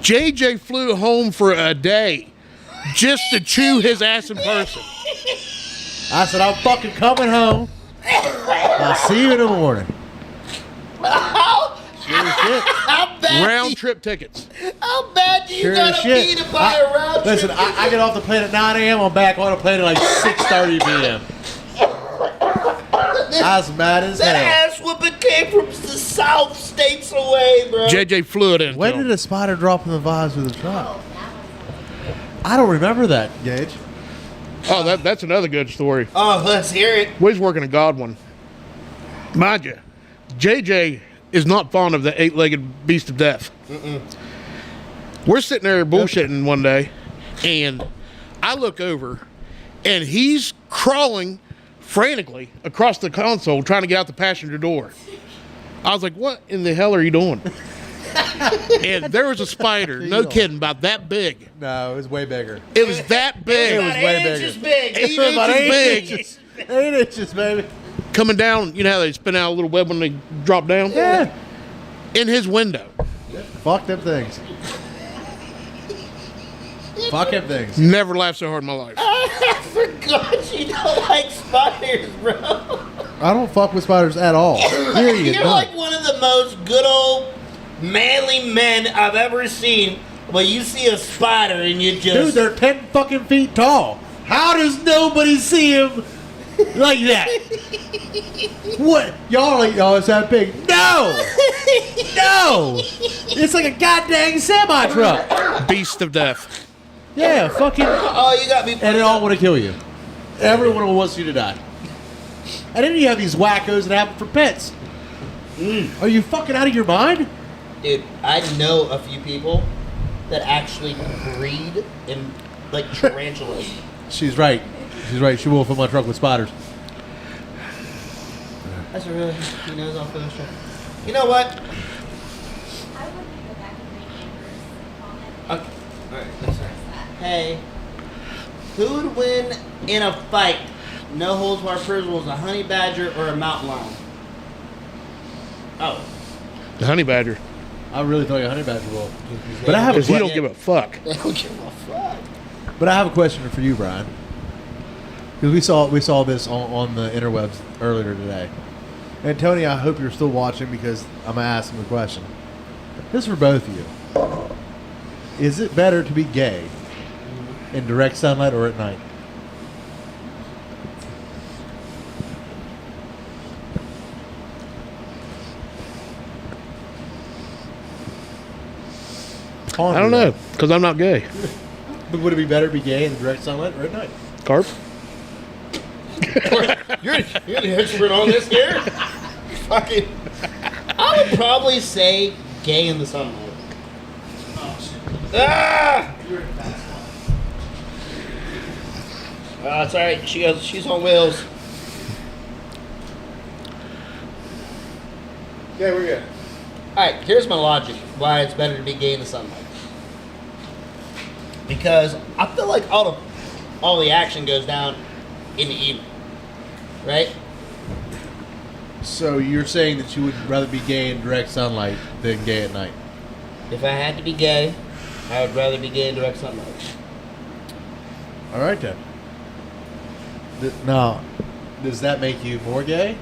JJ flew home for a day just to chew his ass in person. I said, I'm fucking coming home. I'll see you in the morning. Sure as shit. How bad? Round trip tickets. How bad do you Sure as gotta shit. be to buy a round trip? Listen, I get off the plane at 9 a.m. I'm back on the plane at like 6:30 p.m. I was mad as That hell. ass whooping came from the south states away, bro. JJ flew it in. When did a spider drop in the vibes of the truck? I don't remember that, Gage. Oh, that's another good story. Oh, let's hear it. We was working at Godwin. Mind you, JJ is not fond of the eight-legged beast of death. We're sitting there bullshitting one day, and I look over, and he's crawling frantically across the console trying to get out the passenger door. I was like, what in the hell are you doing? And there was a spider, no kidding, about that big. No, it was way bigger. It was that big. It was way bigger. Inches big. 8 About inches big. 8 inches, baby. Coming down, you know how they spin out a little web when they drop down? Yeah. In his window. Fuck them things. Fuck them things. Never laughed so hard in my life. I forgot you don't like spiders, bro. I don't fuck with spiders at all. Period. You're None. like one of the most good old manly men I've ever seen. But you see a spider and you Dude, just they're 10 fucking feet tall. How does nobody see him like that? What? Y'all are like, oh, it's that big. No! No! It's like a goddamn semi-truck. Beast of death. Yeah, fucking... oh, you got me. And they all want to kill you. Everyone wants you to die. And then you have these wackos that have them for pets. Are you fucking out of your mind? Dude, I know a few people that actually breed in like tarantulas. She's right. She's right. She will fill my truck with spiders. That's a really he knows off the show. You know what? I would like to go back and read Amber's comment. Okay. Alright, let's start. Hey. Who would win in a fight? No holds barred principles, a honey badger or a mountain lion? Oh. The honey badger. I really thought you honey badger will. But I have Because he a don't give a fuck. They don't give a fuck. But I have a question for you, Brian. Because we saw this on the interwebs earlier today. And Tony, I hope you're still watching because I'm gonna ask him the question. This is for both of you. Is it better to be gay in direct sunlight or at night? harm I don't to know, that? because I'm not gay. But would it be better to be gay in direct sunlight or at night? Carp? You're the expert on this here. Fucking. I would probably say gay in the sunlight. Ah! It's all right. She's on wheels. Yeah, we're good. All right, here's my logic why it's better to be gay in the sunlight. Because I feel like all the action goes down in the evening, right? So you're saying that you would rather be gay in direct sunlight than gay at night? If I had to be gay, I would rather be gay in direct sunlight. All right then. Now, does that make you more gay?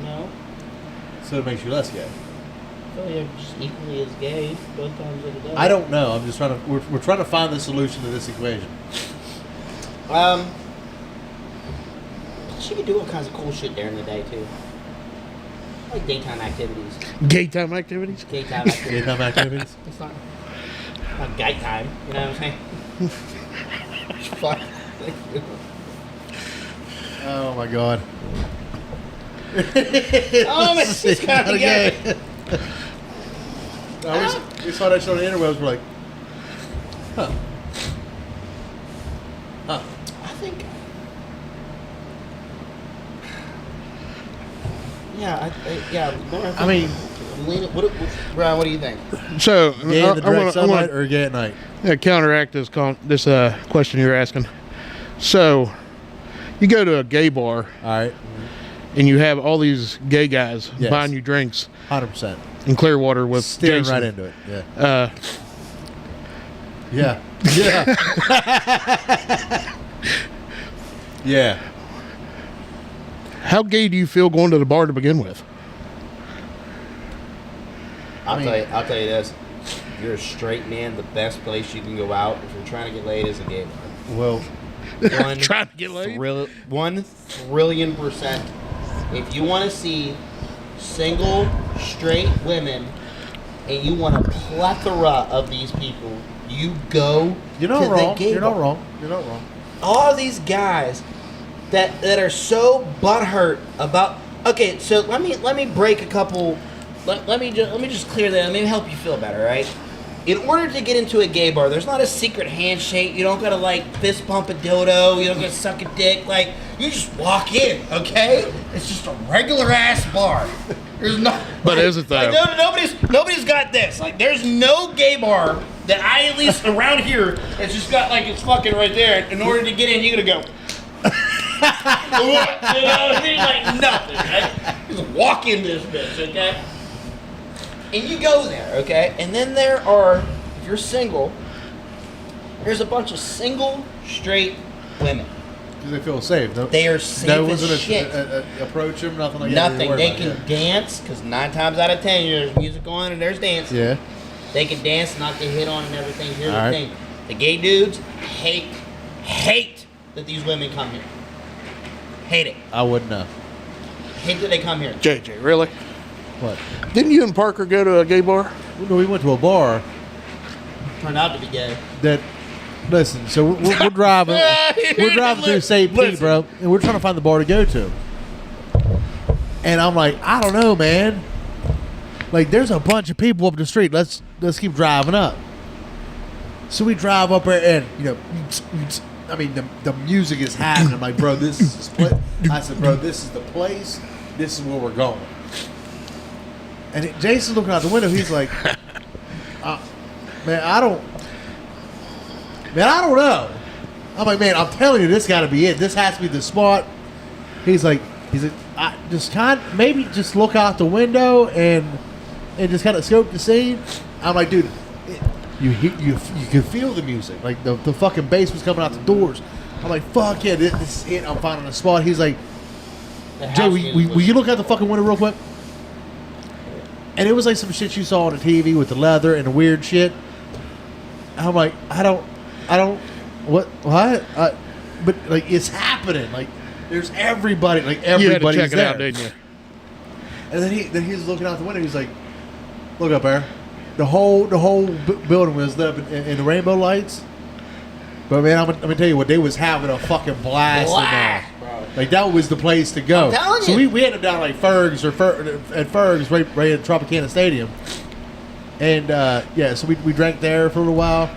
No, So it makes you less gay. I feel like I'm just equally as gay both times of the day. I don't know. I'm just trying to. We're trying to find the solution to this equation. She could do all kinds of cool shit during the day too, like daytime activities, Gaytime activities? daytime activities. Daytime activities. It's not night time. You know what I'm saying? Fuck. Oh my god. Oh man, she's kind of gay. No, we saw that show on the interwebs. We're like, huh. I think. Yeah, I mean, Brian, what do you think? So, gay in the direct I sunlight want or gay at night? to counteract this question you're asking. So, you go to a gay bar All right, and you have all these gay guys Yes. buying you drinks 100%. in Clearwater with Steering Jason. right into it. Yeah. Uh, Yeah. Yeah. Yeah. how gay do you feel going to the bar to begin with? I'll tell you this. If you're a straight man, the best place you can go out if you're trying to get laid is a gay bar. Well, Trying to get laid? 1,000,000,000%. If you want to see single straight women and you want a plethora of these people, you go you're not to wrong. the gay You're bar. not wrong. You're not wrong. All these guys that are so butthurt about. Okay, so let me break a couple. Let me just clear that. Let me help you feel better, right? In order to get into a gay bar, there's not a secret handshake. You don't gotta like fist bump a dildo. You don't gotta suck a dick. Like you just walk in, okay? It's just a regular ass bar. There's no. But is it, though? Like, nobody's got this. Like there's no gay bar that I at least around here that's just got like it's fucking right there. In order to get in, you gotta go. You know what I mean? Like nothing, right? Just walk in this bitch, okay? And you go there, okay? And then there are, if you're single, there's a bunch of single, straight women. Do they feel safe? No, They are safe no as one's gonna shit. approach them. Nothing like that. Nothing. They can dance, because 9 times out of 10, there's music on and there's dancing. Yeah. They can dance, not get hit on and everything. Here's All the right. thing. The gay dudes hate that these women come here. Hate it. I wouldn't know. Hate that they come here. JJ, really? What? Didn't you and Parker go to a gay bar? No, we went to a bar Turned out to be gay. that. Listen, so we're driving. We're driving through St. Pete, bro, and we're trying to find the bar to go to. And I'm like, I don't know, man. Like, there's a bunch of people up the street. Let's keep driving up. So we drive up there, and I mean, the music is happening. I'm like, bro, this is the split. I said, bro, this is the place. This is where we're going. And Jason's looking out the window. He's like, man, I don't know. I'm like, man, I'm telling you, this got to be it. This has to be the spot. He's like, I just maybe just look out the window and just kind of scope the scene. I'm like, dude, you can feel the music. Like the fucking bass was coming out the doors. I'm like, fuck yeah, this is it. I'm finding a spot. He's like, Jay, will you look out the fucking window real quick? And it was like some shit you saw on the TV with the leather and the weird shit. And I'm like, I don't, what? But like, it's happening. Like, there's everybody. Like, You had to everybody's check it there. out, didn't you? And then he's looking out the window. He's like, "Look up there." The whole building was lit up in the rainbow lights. But man, I'm gonna tell you what, they was having a fucking blast in there. bro. Like that was the place to go. I'm telling So you. we ended up down like Ferg's at Ferg's right at Tropicana Stadium. And so we drank there for a little while.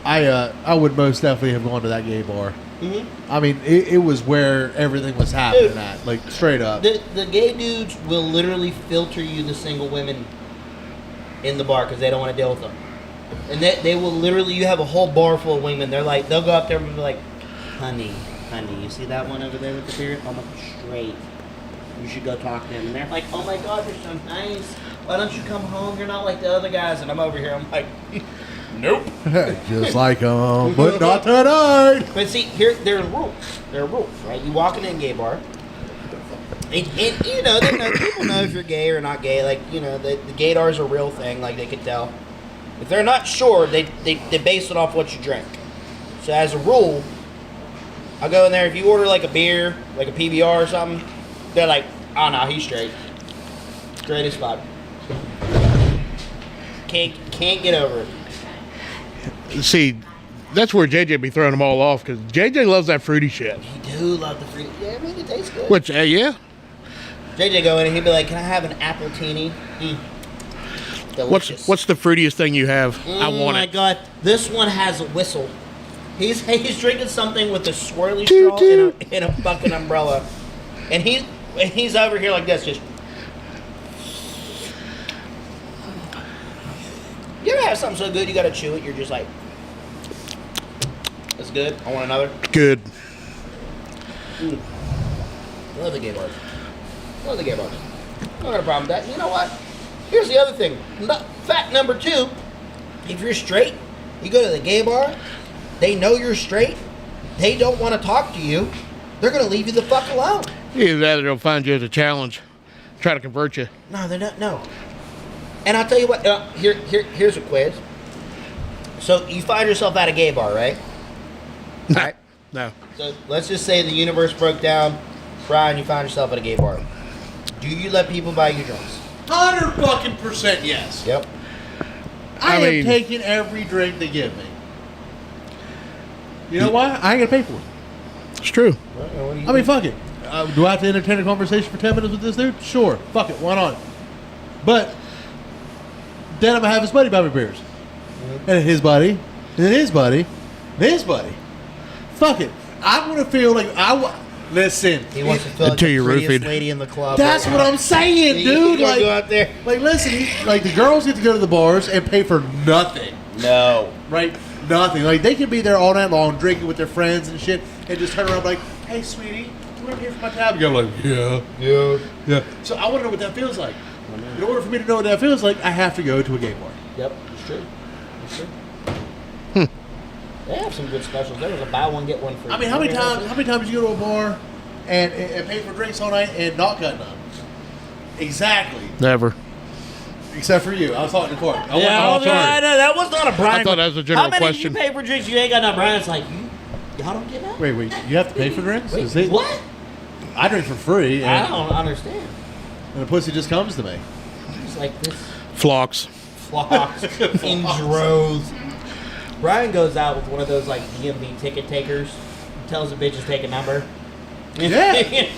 I would most definitely have gone to that gay bar. Mm-hmm. I mean, it was where everything was happening Dude. at, like straight up. The gay dudes will literally filter you the single women in the bar because they don't want to deal with them. And they will literally, you have a whole bar full of women. They'll go up there and be like, honey, you see that one over there with the beard? I'm like, straight. You should go talk to him. And they're like, oh my God, you're so nice. Why don't you come home? You're not like the other guys. And I'm over here, I'm like, nope. Just like but not tonight. But see, there are rules. There are rules, right? You walk in a gay bar, and you know, people know if you're gay or not gay. Like, you know, the gaydar is a real thing. Like, they can tell. If they're not sure, they base it off what you drink. So as a rule, I'll go in there. If you order like a beer, like a PBR or something, they're like, oh no, he's straight. Straight as fuck. Can't get over it. See, that's where JJ be throwing them all off because JJ loves that fruity shit. He do love the fruit. Yeah, I mean, it tastes good. Which, yeah. JJ go in and he'd be like, can I have an apple teeny? Delicious. What's the fruitiest thing you have? I want Oh my it. God, this one has a whistle. He's drinking something with a swirly straw in a fucking umbrella, and he's over here like this, just. You ever have something so good you gotta chew it? You're just like, that's good. I want another. Good. Love the gay bars. Love the gay bars. Not got a problem with that. You know what? Here's the other thing. Fact number 2. If you're straight, you go to the gay bar, they know you're straight, they don't want to talk to you, they're going to leave you the fuck alone. Either that or they'll find you as a challenge, try to convert you. No, they're not. No. And I'll tell you what, here's a quiz. So you find yourself at a gay bar, right? Right. No. So let's just say the universe broke down. Brian, you find yourself at a gay bar. Do you let people buy you drinks? 100% yes. Yep. I mean- am taking every drink they give me. You know why? I ain't gonna pay for it. It's true. I mean, fuck it. Do I have to entertain a conversation for 10 minutes with this dude? Sure. Fuck it. Why not? But then I'm gonna have his buddy buy me beers, and his buddy, and then his buddy, and his buddy. Fuck it. I want to feel like listen. He wants to feel like Until the you're prettiest roofied. lady in the club. That's what I'm saying, You dude. wanna Like, go out there? like, listen. Like, the girls get to go to the bars and pay for nothing. No. Right? Nothing. Like, they can be there all night long drinking with their friends and shit and just turn around like, hey, sweetie, you want to pay for my tab? You go like, yeah. So I want to know what that feels like. In order for me to know what that feels like, I have to go to a gay bar. Yep, it's true. It's true. They have some good specials. There was a buy one get one free. I mean, how many times you go to a bar and pay for drinks all night and not got none? Exactly. Never. Except for you. I was talking to Clark. Yeah, I know, that was not a Brian. I thought that was a general How many question. you pay for drinks you ain't got none? Brian's like, y'all don't get that? Wait. You have to pay for drinks? Wait, Is it- what? I drink for free, I and, don't understand. and the pussy just comes to me. It's like this Flocks. flocks in droves. Brian goes out with one of those like DMV ticket takers, tells the bitches take a number. Yeah.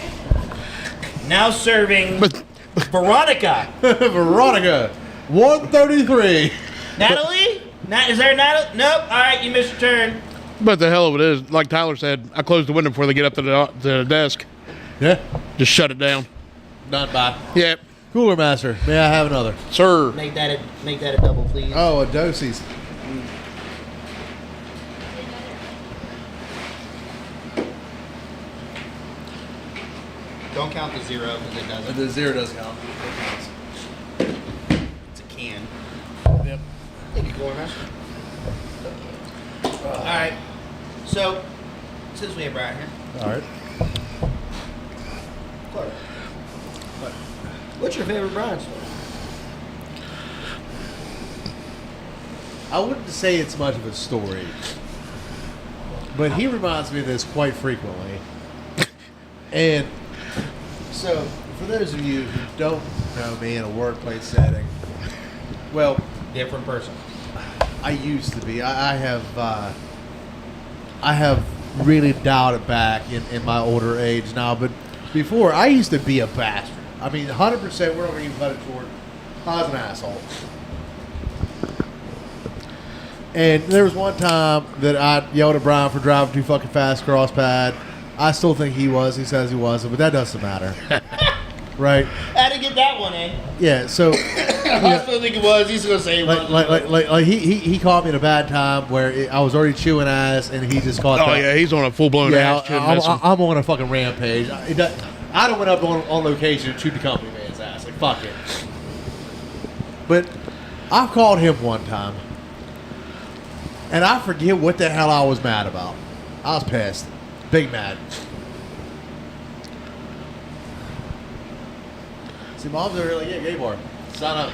Now serving But Veronica. Veronica, 133. Natalie? Is there a Natalie? Nope. All right, you missed your turn. but the hell of it is, like Tyler said, I close the window before they get up to the desk. Yeah. Just shut it down. Not bad. Yep. Cooler master. May I have another? Sir. Make that a double, please. Oh, a dosies. Don't count the zero because it doesn't. The zero does count. It's a can. Yep. Thank you, Cooler Master. All right. So, since we have Brian here, All right. Clark, what's your favorite Brian story? I wouldn't say it's much of a story, but he reminds me of this quite frequently. And so, for those of you who don't know me in a workplace setting, well, Different person. I used to be. I have really dialed it back in my older age now. But before, I used to be a bastard. I mean, 100%. We're not going to even cut it short. I was an asshole. And there was one time that I yelled at Brian for driving too fucking fast cross pad. I still think he was. He says he wasn't, but that doesn't matter. Right? Had to get that one in. Yeah, so I still think it was. He's gonna say it was. like he caught me at a bad time where I was already chewing ass and he just caught Oh that. yeah, he's on a full blown ass chewing messing. I'm on a fucking rampage. I don't went up on location and chewed the company man's ass. Like, fuck it. But I've called him one time. And I forget what the hell I was mad about. I was pissed. Big mad. See, mom's over here like, yeah, gay bar. Sign up.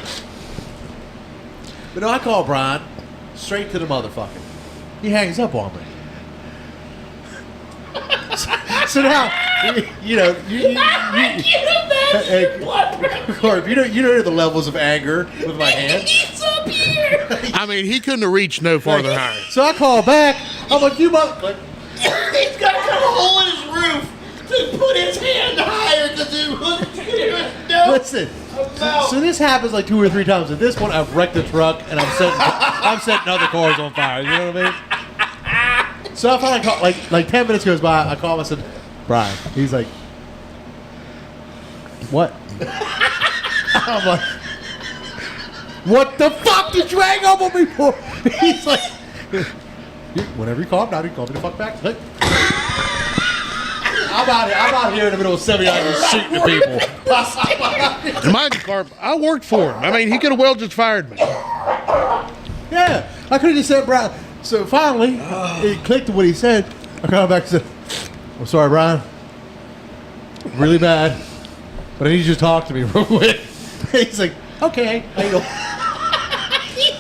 But no, I call Brian straight to the motherfucker. He hangs up on me. So now, you know, Corp, you know the levels of anger with my hand. I mean, he couldn't have reached no farther higher. So I call back. I'm like, you mother. He's got a hole in his roof to put his hand higher to do. No. Listen. So this happens like 2 or 3 times. At this point, I've wrecked the truck and I'm setting other cars on fire. You know what I mean? So I finally call, like 10 minutes goes by. I call him. I said, Brian. He's like, what? I'm like, what the fuck did you hang up on me for? He's like, whenever you calm down, you call me the fuck back. Hey. I'm out here in the middle of 79 shooting at people. And mind you, Carp, I worked for him. I mean, he could have well just fired me. Yeah, I could have just said Brian. So finally, it clicked to what he said. I called back and said, I'm sorry, Brian. Really bad. But I need you to talk to me real quick. He's like, okay. How you doing?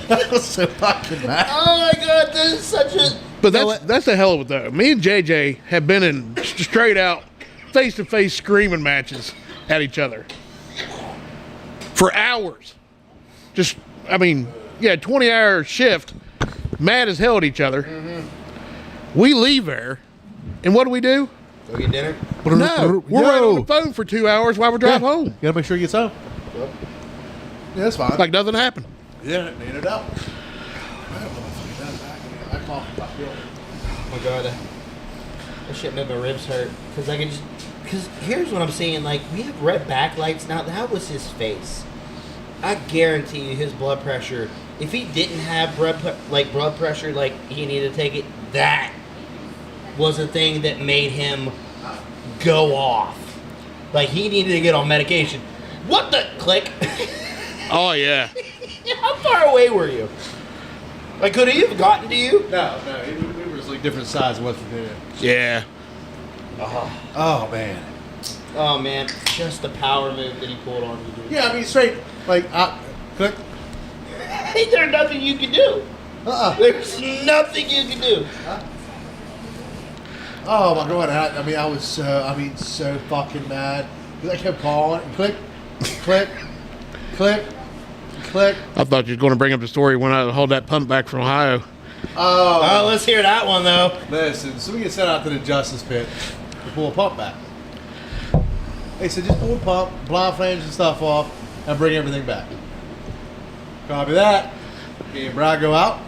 I was so fucking mad. Oh my god, this is such a. But that's the hell of it, though. Me and JJ have been in straight out, face-to-face screaming matches at each other for hours. Just, I mean, yeah, 20-hour shift, mad as hell at each other. Mm-hmm. We leave there, and what do? Go get dinner? No, we're right on the phone for 2 hours while we drive home. You gotta make sure you get some. Yep. Yeah, that's fine. Like nothing happened. Yeah, no doubt. I call Oh my god, that shit made my ribs hurt. Because here's what I'm saying, like, we have red backlights now. That was his face. I guarantee you his blood pressure, if he didn't have blood pressure, like, he needed to take it, that was the thing that made him go off. Like, he needed to get on medication. What the click? Oh, yeah. How far away were you? Like, could he have gotten to you? No, we were just like different sides of West Virginia. Yeah. Oh man. Oh man, just the power move that he pulled on you, dude. Yeah, I mean straight like click. There's nothing you can do. There's nothing you can do. Oh my god! I mean, I was so fucking mad because I kept calling and click, click, click, click. I thought you were going to bring up the story when I hauled that pump back from Ohio. Oh, let's hear that one though. Listen, so we get sent out to the justice pit to pull a pump back. They said just pull the pump, blind flange and stuff off, and bring everything back. Copy that. Me and Brad go out.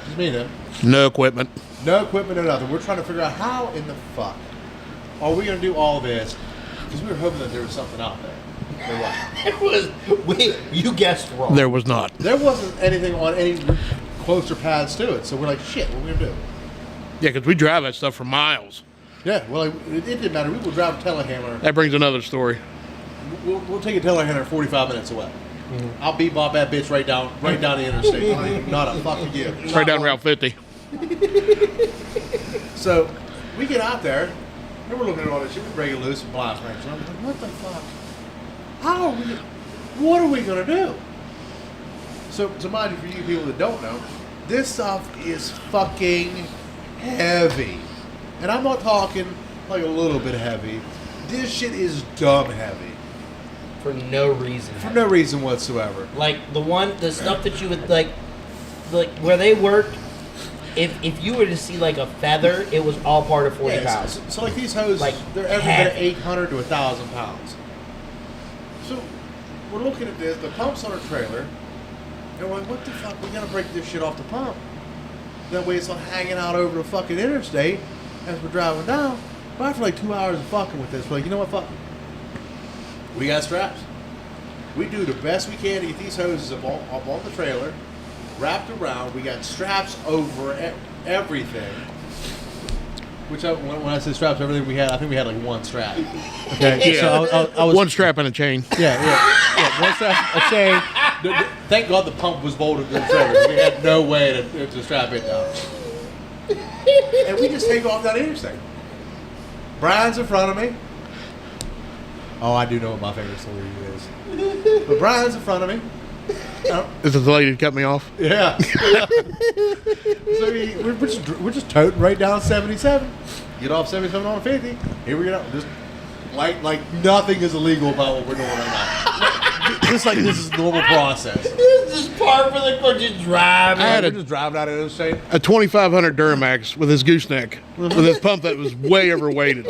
Just me then. No equipment. No equipment, no nothing. We're trying to figure out how in the fuck are we going to do all this? Because we were hoping that there was something out there. There wasn't. It was. You guessed wrong. There was not. There wasn't anything on any closer paths to it. So we're like, shit, what are we going to do? Yeah, because we drive that stuff for miles. Yeah, well, it didn't matter. We would drive a telehandler. That brings another story. We'll take a telehandler 45 minutes away. Mm-hmm. I'll bebop that bitch right down the interstate. Not a fucking give. Right down Route 50. So we get out there, and we're looking at all this shit. We're breaking loose and blind frames. And I'm like, what the fuck? What are we going to do? So mind you, for you people that don't know, this stuff is fucking heavy. And I'm not talking like a little bit heavy. This shit is dumb heavy. for no reason. For no reason whatsoever. Like the stuff that you would like where they worked. If you were to see like a feather, it was all part of 40 Yeah, pounds. so like these hoses, Like, they're every bit of heavy. 800 to 1,000 pounds. So we're looking at this. The pump's on a trailer. And we're like, what the fuck? We gotta break this shit off the pump. That way it's not hanging out over the fucking interstate as we're driving down. But after like 2 hours of fucking with this, we're like, you know what, fuck. We got straps. We do the best we can to get these hoses up on the trailer, wrapped around. We got straps over everything. Which when I say straps, everything I think we had like one strap. Okay, Yeah. so I was One strap and a chain. yeah, one strap, a chain. Thank God the pump was bolted to the trailer. We had no way to strap it down. And we just take off that interstate. Brian's in front of me. Oh, I do know what my favorite story is. But Brian's in front of me. Is it the lady that cut me off? Yeah. So we're just toting right down 77. Get off 77 on 50. Here we go. Just like nothing is illegal about what we're doing right now. Just like this is normal process. This is part for the court just driving. I had We're a just driving out of the state. a 2500 Duramax with his gooseneck, with his pump that was way overweighted.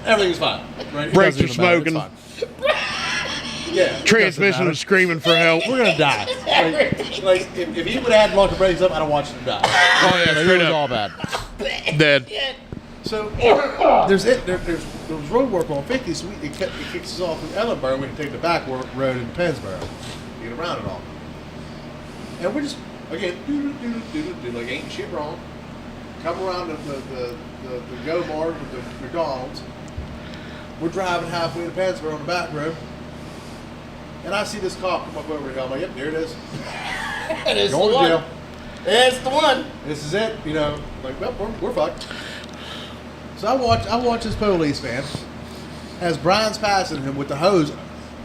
Everything's fine. Right? It Brakes doesn't are even matter. smoking. It's fine. Yeah. it Transmission doesn't was screaming for help. matter. We're gonna die. Like if he would have had locked the brakes up, I'd have watched him die. Oh yeah, Like, it straight was up. all bad. Dead. So there's road work on 50, so it kicks us off with Ellenburg. We can take the back road in Pennsboro to get around it all. And we're just again do like ain't shit wrong. Come around the go bar with the McDonald's. We're driving halfway to Pennsboro on the back road, and I see this cop come up over here. I'm like, yep, there it is. That is the Going to one. jail. That's the one. This is it, you know. Like, well, we're fucked. So I watch this police man as Brian's passing him with the hose,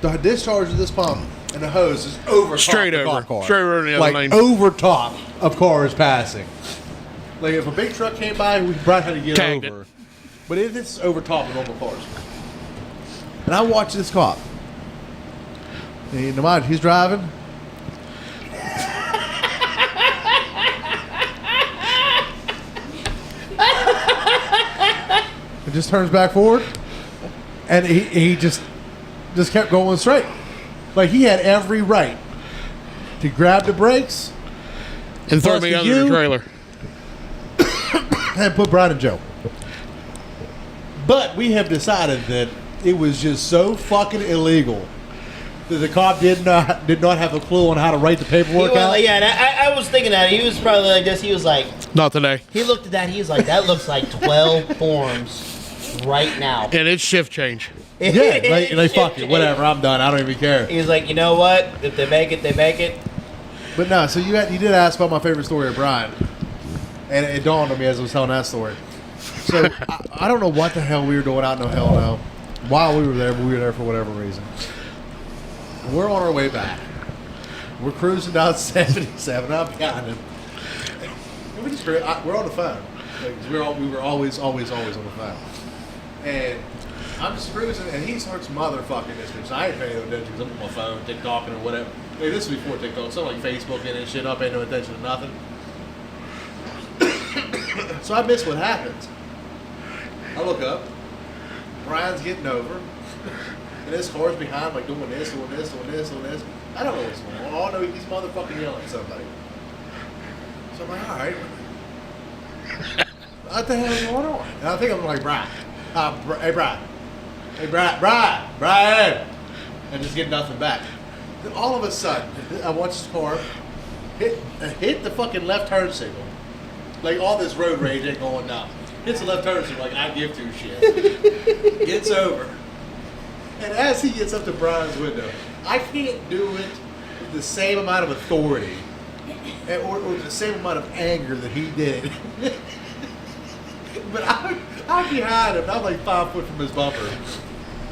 the discharge of this pump, and the hose is over Straight top the over. car. Straight over in the other like lane. over top of cars passing. Like if a big truck came by, Brian had to get Tagged over. But it's over top of normal cars. And I watch this cop. And you know, mind, he's driving. It just turns back forward, and he just kept going straight. Like he had every right to grab the brakes And throw Plus me for under you- the trailer. and put Brian in jail. But we have decided that it was just so fucking illegal that the cop did not have a clue on how to write the paperwork out. Yeah, and I was thinking that he was probably like this. He was like, Not today. he looked at that. He was like, that looks like 12 forms right now. And it's shift change. Yeah, like fuck it, whatever. I'm done. I don't even care. He was like, you know what? If they make it, they make it. But no, so you did ask about my favorite story of Brian, and it dawned on me as I was telling that story. So I don't know what the hell we were doing out in the hell no. While we were there, but we were there for whatever reason. We're on our way back. We're cruising down 77. I'm behind him. And we're on the phone. Like, we were always on the phone. And I'm just cruising, and he starts motherfucking this bitch. I ain't paying no attention because I'm on my phone, TikToking or whatever. Hey, this was before TikTok. Something like Facebook and shit. I pay no attention to nothing. So I miss what happens. I look up. Brian's getting over. And this car's behind, like doing this. I don't know what's going on. All I know he's motherfucking yelling at somebody. So I'm like, all right. What the hell is going on? And I think I'm like, Brian. Hey, Brian. Hey, Brian. And just get nothing back. Then all of a sudden, I watch this car hit the fucking left turn signal. Like all this road rage ain't going down. Hits the left turn signal like I give two shit. Gets over. And as he gets up to Brian's window, I can't do it with the same amount of authority or the same amount of anger that he did. But I'm behind him, and I'm like 5 foot from his bumper.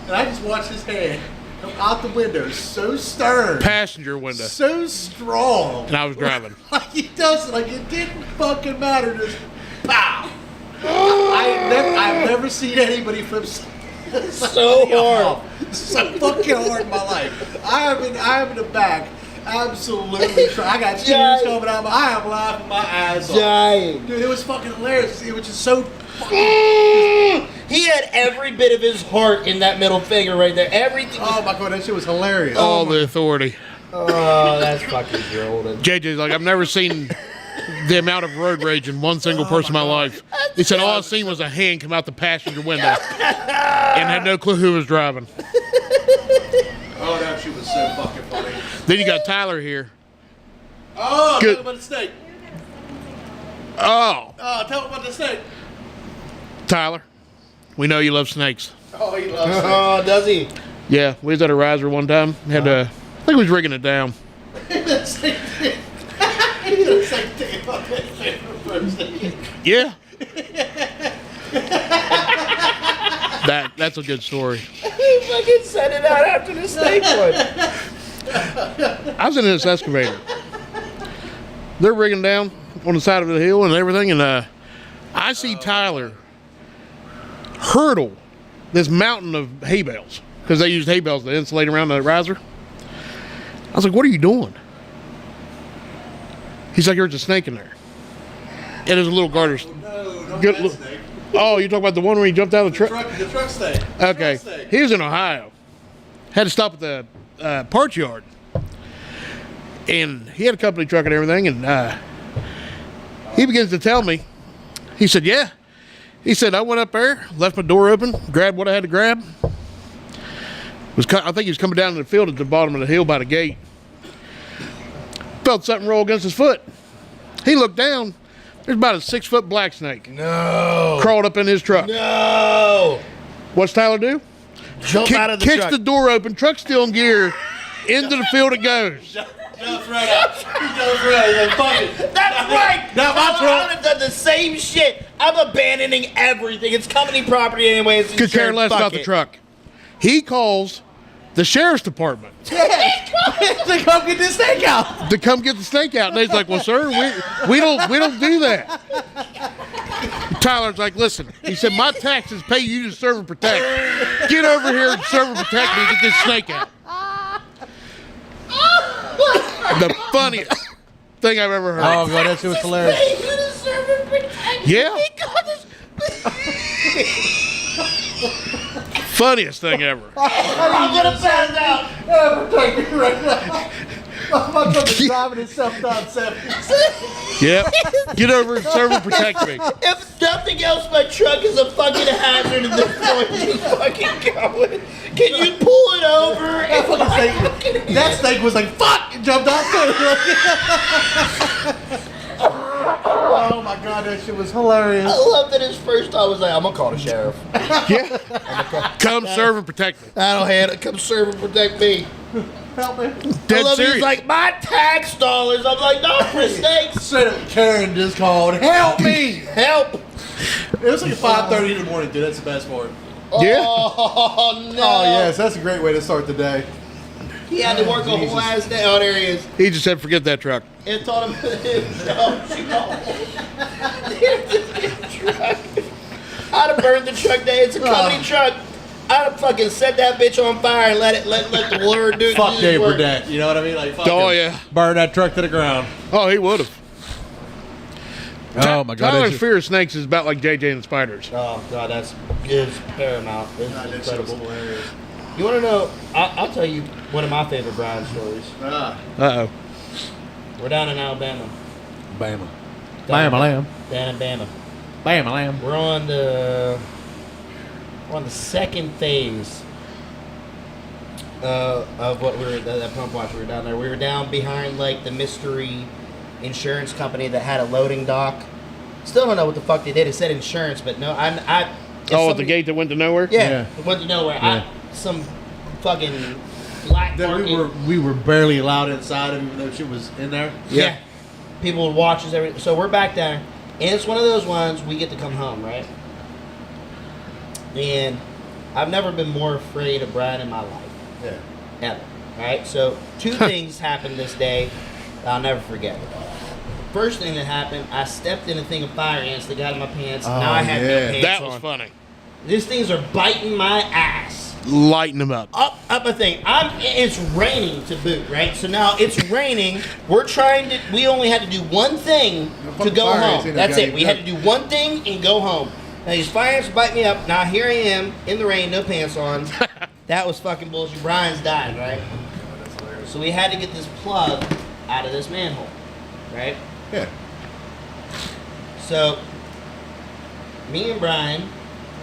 And I just watch his hand come out the window so stern. Passenger window. So strong. And I was driving. Like he does it, like it didn't fucking matter. Just pow. I've never seen anybody flip So hard. So fucking hard in my life. I am in the back. Absolutely trying. I got tears Giant. coming out. I am laughing my ass off. Dying. Dude, it was fucking hilarious. It was just so He had every bit of his heart in that middle finger right there. Everything. Oh my god, that shit was hilarious. All the authority. Oh, that's fucking golden. JJ's like, I've never seen the amount of road rage in one single person in my life. He said all I seen was a hand come out the passenger window and had no clue who was driving. Oh, that shit was so fucking funny. Then you got Tyler here. Oh, Good. tell me about the snake. Oh, Oh, tell me about the snake. Tyler, we know you love snakes. Oh, he loves snakes. Oh, does he? Yeah, we was at a riser one time. Had I think we was rigging it down. He did the same thing. He did the same thing about that favorite person. Yeah. That's a good story. He fucking sent it out after the snake one. I was in this excavator. They're rigging down on the side of the hill and everything, and I see Tyler hurdle this mountain of hay bales because they used hay bales to insulate around the riser. I was like, "What are you doing?" He's like, "There's a snake in there." And there's a little garter. No, Good that look. snake. Oh, you talking about the one where he jumped out of the truck? The truck snake. Okay. Truck snake. He was in Ohio. Had to stop at the parts yard. And he had a company truck and everything. And he begins to tell me, he said, yeah. He said, I went up there, left my door open, grabbed what I had to grab. I think he was coming down to the field at the bottom of the hill by the gate. Felt something roll against his foot. He looked down. There's about a 6-foot black snake. No. Crawled up in his truck. No. What's Tyler do? Jump out of the Kicks truck. the door open, truck still in gear, into the field it goes. Jumps right out. He jumps right out. He's like, fuck it. That's right. Not my I truck. would have done the same shit. I'm abandoning everything. It's company property anyway. It's Could care insurance. less Fuck about the it. truck. He calls the sheriff's department They come get this snake out. to come get the snake out, and he's like, "Well, sir, we don't do that." Tyler's like, "Listen," he said, "my taxes pay you to serve and protect. Get over here and serve and protect me and get this snake out." The funniest thing I've ever heard. Oh god, that shit was hilarious. Yeah. Funniest thing ever. I'm gonna pass out. Protect me right now. My truck is driving itself down 70. Yep. Get over and serve and protect me. If nothing else, my truck is a fucking hazard at this point. Keep fucking going. Can you pull it over? That snake was like, fuck! It jumped out too. Oh my god, that shit was hilarious. I love that his first thought was like, I'm gonna call the sheriff. Yeah. Come serve and protect me. That'll handle it. Come serve and protect me. Help me. I Dead love it. serious. He's like, my tax dollars. I'm like, not for snakes. Straight up Karen just called, help me! Help. It was like 5:30 in the morning, dude. That's the best part. Yeah. Oh, no. Oh yes, that's a great way to start the day. He had to work a whole ass day. Oh, there he is. He just said, forget that truck. It told him, I'd have burned the truck day. It's a company truck. I'd have fucking set that bitch on fire and let the Lord do Fuck his Dave work. Burdett, you know what I mean? Like, fuck Oh, him. yeah. Burn that truck to the ground. Oh, he would have. Oh my god, Tyler's that's just- fear of snakes is about like JJ and the spiders. Oh god, that's paramount. It's God, that shit was incredible. hilarious. You want to know? I'll tell you one of my favorite Brian stories. Uh-oh. We're down in Alabama. Bama. Down- Bama lamb. Down in Bama. Bama lamb. We're on the second phase of what we were that pump watch. We were down there. We were down behind like the mystery insurance company that had a loading dock. Still don't know what the fuck they did. It said insurance, but no, I. if Oh, somebody- the gate that went to nowhere? Yeah, Yeah. it went to nowhere. Yeah. Some fucking black That market. we were barely allowed inside of even though shit was in there. Yeah. People would watch us every. So we're back there, and it's one of those ones we get to come home, right? And I've never been more afraid of Brian in my life, Yeah. ever. Right? So two things happened this day that I'll never forget. First thing that happened, I stepped in a thing of fire ants that got in my pants. Oh, now I had no yeah. pants That on. was funny. These things are biting my ass. Lighten them up. Up a thing. It's raining to boot, right? So now it's raining. We only had to do one thing to go home. That's it. We had to do one thing and go home. Now these fire ants bite me up. Now here I am in the rain, no pants on. That was fucking bullshit. Brian's died, right? So we had to get this plug out of this manhole, right? Yeah. So me and Brian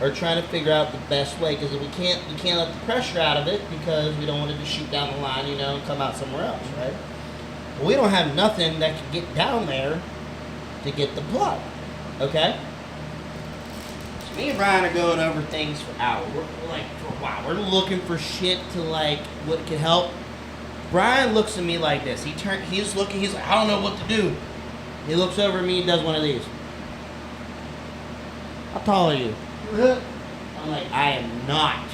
are trying to figure out the best way, because we can't let the pressure out of it, because we don't want it to shoot down the line, and come out somewhere else, right? Well, we don't have nothing that can get down there to get the plug, okay? So me and Brian are going over things for hours. We're like, for a while, we're looking for shit to what could help. Brian looks at me like this. He's like, I don't know what to do. He looks over at me and does one of these. How tall are you? I'm like, I am not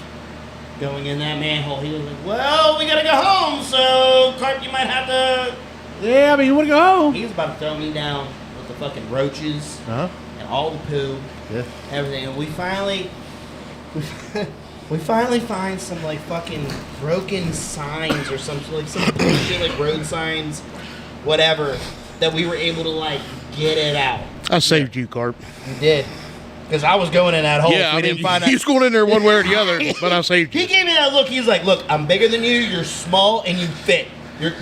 going in that manhole. He was like, well, we gotta go home, so Carp, you might have to. Yeah, I mean, you want to go home? He was about to throw me down with the fucking roaches and all the poo, everything. And we finally find some fucking broken signs or some bullshit like road signs, whatever, that we were able to get it out. I saved you, Carp. You did. Because I was going in that hole. Yeah, So we didn't find he was going in there one way or the other, but I saved you. He gave me that look. He's like, look, I'm bigger than you. You're small and you fit.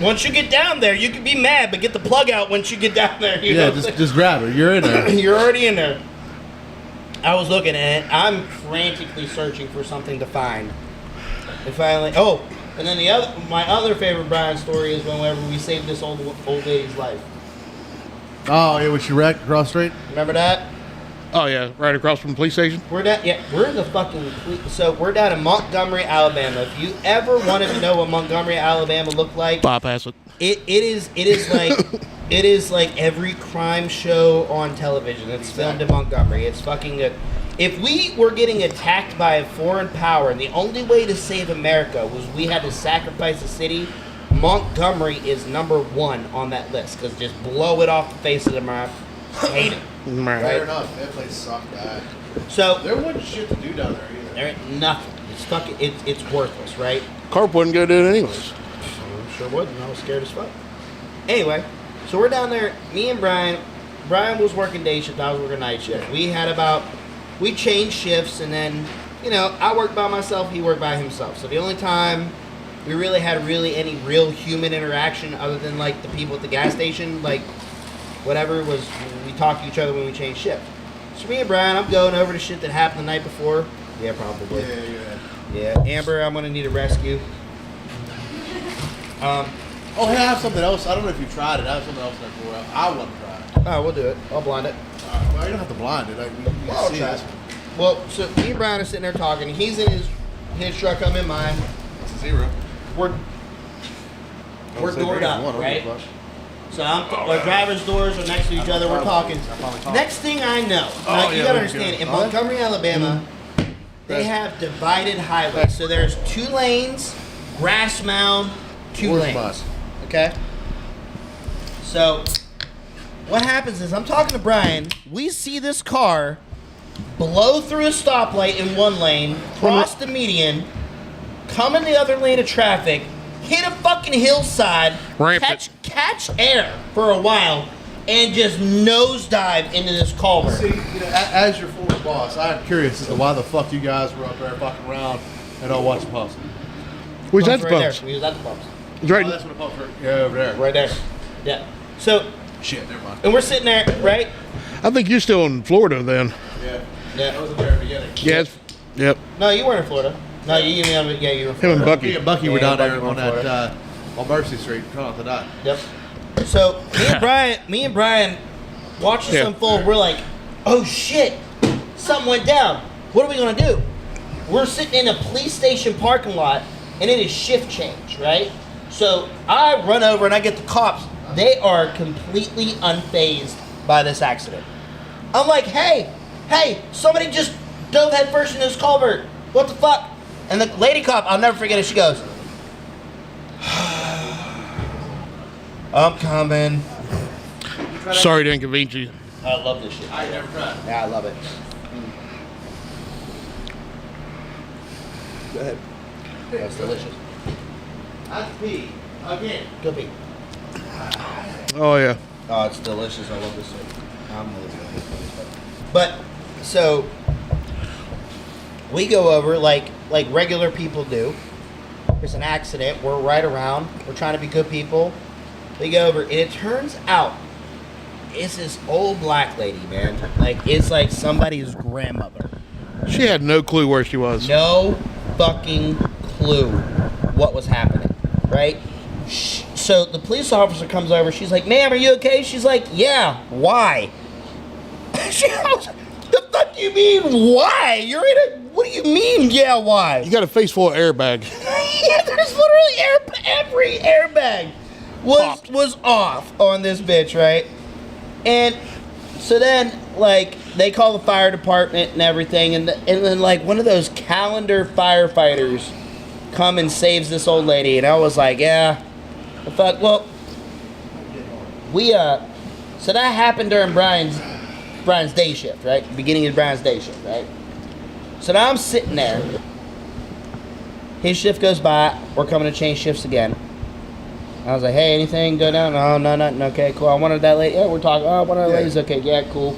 Once you get down there, you can be mad, but get the plug out once you get down there. You know? just grab it. You're in there. You're already in there. I was looking at it. I'm frantically searching for something to find. And finally, and then my other favorite Brian story is whenever we saved this old lady's life. Oh, yeah, when she wrecked across the street? Remember that? Oh yeah, right across from the police station. We're down in Montgomery, Alabama. If you ever wanted to know what Montgomery, Alabama looked like, Bypass it. it is like every crime show on television. It's filmed in Montgomery. It's fucking good. If we were getting attacked by a foreign power and the only way to save America was we had to sacrifice a city, Montgomery is number one on that list, because just blow it off the face of the map. Hate it. Fair enough. That place sucked bad. So There wasn't shit to do down there either. there ain't nothing. It's fucking. It's worthless, right? Carp wasn't gonna do it anyways. Sure wouldn't. I was scared as fuck. Anyway, so we're down there. Me and Brian. Brian was working day shift. I was working night shift. We changed shifts, and then I worked by myself. He worked by himself. So the only time we really had any real human interaction, other than the people at the gas station, whatever, was we talked to each other when we changed shift. So me and Brian, I'm going over the shit that happened the night before. Yeah, probably. Yeah. Amber, I'm gonna need a rescue. Hey, I have something else. I don't know if you tried it. I have something else there for you. I want to try it. Oh, we'll do it. I'll blind it. Well, you don't have to blind it. You can I'll see try this. it. Well, so me and Brian are sitting there talking. He's in his truck. I'm in mine. It's a 0. We're doored up, right? So our driver's doors are next to each other. We're talking. Next thing I know, now you gotta understand, in Montgomery, Alabama, they have divided highways. So there's 2 lanes, grass mound, 2 lanes. Okay. So what happens is I'm talking to Brian. We see this car blow through a stoplight in one lane, cross the median, come in the other lane of traffic, hit a fucking hillside, catch air for a while, and just nosedive into this culvert. See, as your former boss, I'm curious as to why the fuck you guys were up there fucking around and all watching pumps. Where's that Right pumps? there. We was at the pumps. It's right. Oh, that's what the pumps are. Yeah, over there. Right there. Yeah. So, Shit, never mind. and we're sitting there, right? I think you're still in Florida then. Yeah. Yeah. That was the very beginning. Yeah. Yep. No, you weren't in Florida. No, you were in Him and Florida. Bucky. Me and Bucky were Yeah, down there Bucky on went for that on Mercy Street, trying not to die. Yep. So me and Brian watching this Yeah. unfold. We're like, oh shit, something went down. What are we gonna do? We're sitting in a police station parking lot, and it is shift change, right? So I run over and I get the cops. They are completely unfazed by this accident. I'm like, hey, somebody just dove headfirst in this culvert. What the fuck? And the lady cop, I'll never forget it. She goes, I'm coming. Sorry to inconvenience you. I love this shit. I never tried. Yeah, I love it. Go ahead. That's delicious. That's pee. Again. Go pee. Oh yeah. Oh, it's delicious. I love this soup. I'm really good. But so we go over like regular people do. There's an accident. We're right around. We're trying to be good people. We go over, and it turns out it's this old black lady, man. Like it's like somebody's grandmother. She had no clue where she was. No fucking clue what was happening, right? So the police officer comes over. She's like, "Ma'am, are you okay?" She's like, "Yeah." Why? She goes, "The fuck do you mean why? You're in a. What do you mean? Yeah, why?" You got a face full of airbag. Yeah, there's literally every airbag was off on this bitch, right? And so then, like, they call the fire department and everything, and then like one of those calendar firefighters come and saves this old lady, and I was like, yeah, the fuck. Well, we so that happened during Brian's day shift, right? Beginning of Brian's day shift, right? So now I'm sitting there. His shift goes by. We're coming to change shifts again. I was like, hey, anything go down? No, nothing. Okay, cool. I wanted that lady. Yeah, we're talking. Oh, one of the ladies. Okay, yeah, cool.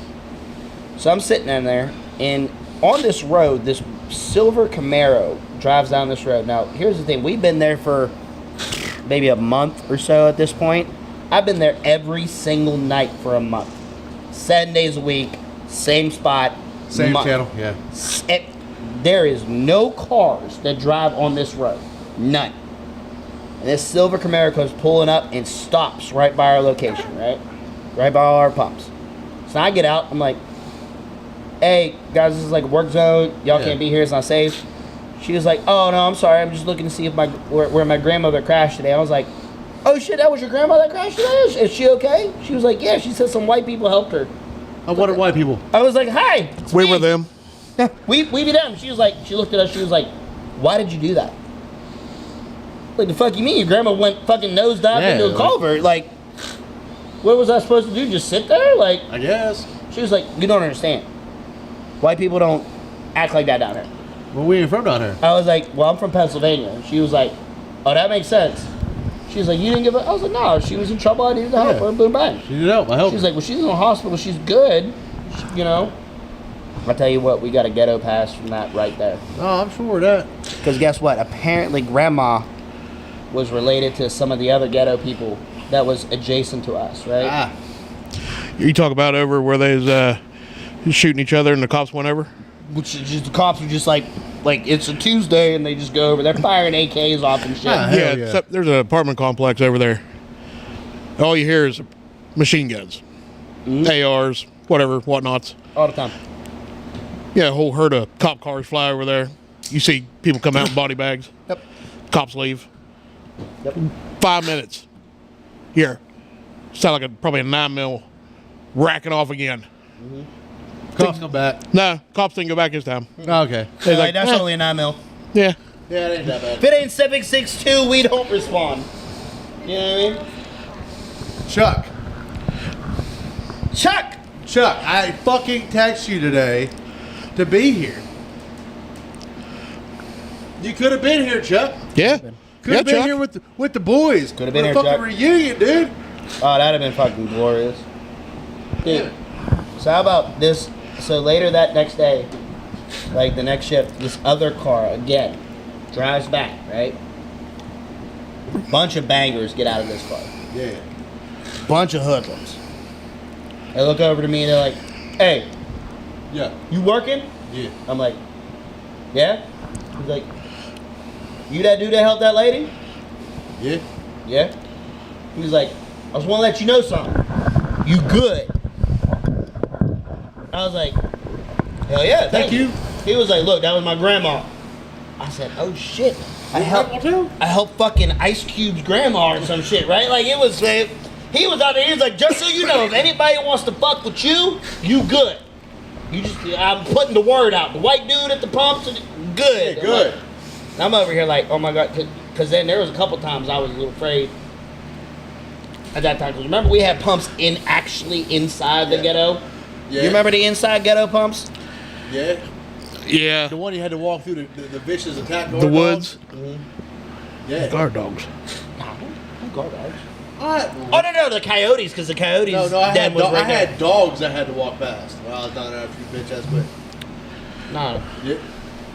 So I'm sitting in there, and on this road, this silver Camaro drives down this road. Now, here's the thing. We've been there for maybe a month or so at this point. I've been there every single night for a month. 7 days a week, same spot. Same channel, yeah. There is no cars that drive on this road. None. And this silver Camaro comes pulling up and stops right by our location, right? Right by all our pumps. So I get out, I'm like, hey, guys, this is like a work zone. Y'all can't be here, it's not safe. She was like, oh, no, I'm sorry. I'm just looking to see if where my grandmother crashed today. I was like, oh, shit, that was your grandma that crashed today? Is she okay? She was like, yeah, she said some white people helped her. What are white people? I was like, hi. It's We me. were them. We be them. She was like, she looked at us, she was like, why did you do that? Like, the fuck you mean? Your grandma went fucking nosedive into a culvert. Like, what was I supposed to do? Just sit there? Like, I guess. she was like, you don't understand. White people don't act like that down here. Well, we ain't from down here. I was like, well, I'm from Pennsylvania. And she was like, oh, that makes sense. She was like, you didn't give a... I was like, no, she was in trouble. I needed to help her. Boom, bang. She needed help. I helped. She's like, well, she's in the hospital. She's good. You know? I'll tell you what, we got a ghetto pass from that right there. Oh, I'm sure of that. Because guess what? Apparently, Grandma was related to some of the other ghetto people that was adjacent to us, right? Ah. You talk about over where they was shooting each other and the cops went over? Which is just, the cops were just like it's a Tuesday and they just go over. They're firing AKs off and shit. Ah, hell Yeah, yeah. except there's an apartment complex over there. All you hear is machine guns, ARs, whatever, whatnots. All the time. Yeah, a whole herd of cop cars fly over there. You see people come out in body bags. Yep. Cops leave. Yep. 5 minutes. Here. Sound like probably a 9mm racking off again. Cops come back. No, cops didn't go back this time. Oh, okay. They're All right, like, that's "Eh, only a 9mm. Yeah. Yeah, it ain't that bad. If it ain't 762, we don't respond. You know what I mean? Chuck. Chuck! I fucking text you today to be here. You could have been here, Chuck. Yeah. Could have been here with the boys. Could have been For a here, fucking Chuck. reunion, dude. Oh, that'd have been fucking glorious. Dude, so how about this? So later that next day, like the next shift, this other car again drives back, right? Bunch of bangers get out of this car. Yeah. Bunch of hoodlums. They look over to me and they're like, hey, Yeah. you working? Yeah. I'm like, yeah? He's like, you that dude that helped that lady? Yeah. Yeah. He was like, I just want to let you know something. You good. I was like, hell yeah, thank you. He was like, look, that was my grandma. I said, oh shit. I helped fucking Ice Cube's grandma or some shit, right? Like it was, he was out there, he was like, just so you know, if anybody wants to fuck with you, you good. You just, I'm putting the word out. The white dude at the pumps, good. Yeah, good. I'm over here like, oh my God, because then there was a couple times I was a little afraid at that time. 'Cause remember we had pumps actually inside the ghetto? Yeah. You remember the inside ghetto pumps? Yeah. Yeah. The one you had to walk through the vicious attack. The woods. Yeah. Guard dogs. Guard dogs. I, Oh no, the coyotes, because the coyotes. no, I den had, was right I there. had dogs I had to walk past. Well, I was down there after you bitch ass quit. No, Yeah.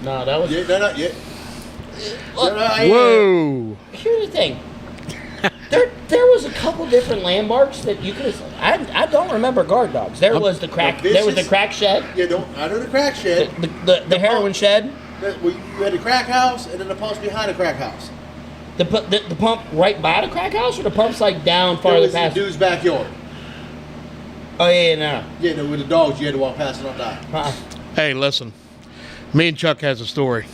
no, that was. Yeah, no, yeah. Look, Whoa. here's the thing. There was a couple different landmarks that you could have. I don't remember guard dogs. There was the crack. the There was the vicious- crack shed. Yeah, I know the crack shed. The heroin shed. Well, you had the crack house, and then the pump's behind the crack house. The pump right by the crack house, or the pump's like down It farther was the past. dude's backyard. Oh yeah, no. Yeah, no, with the dogs, you had to walk past and not die. Uh-uh. Hey, listen. Me and Chuck has a story.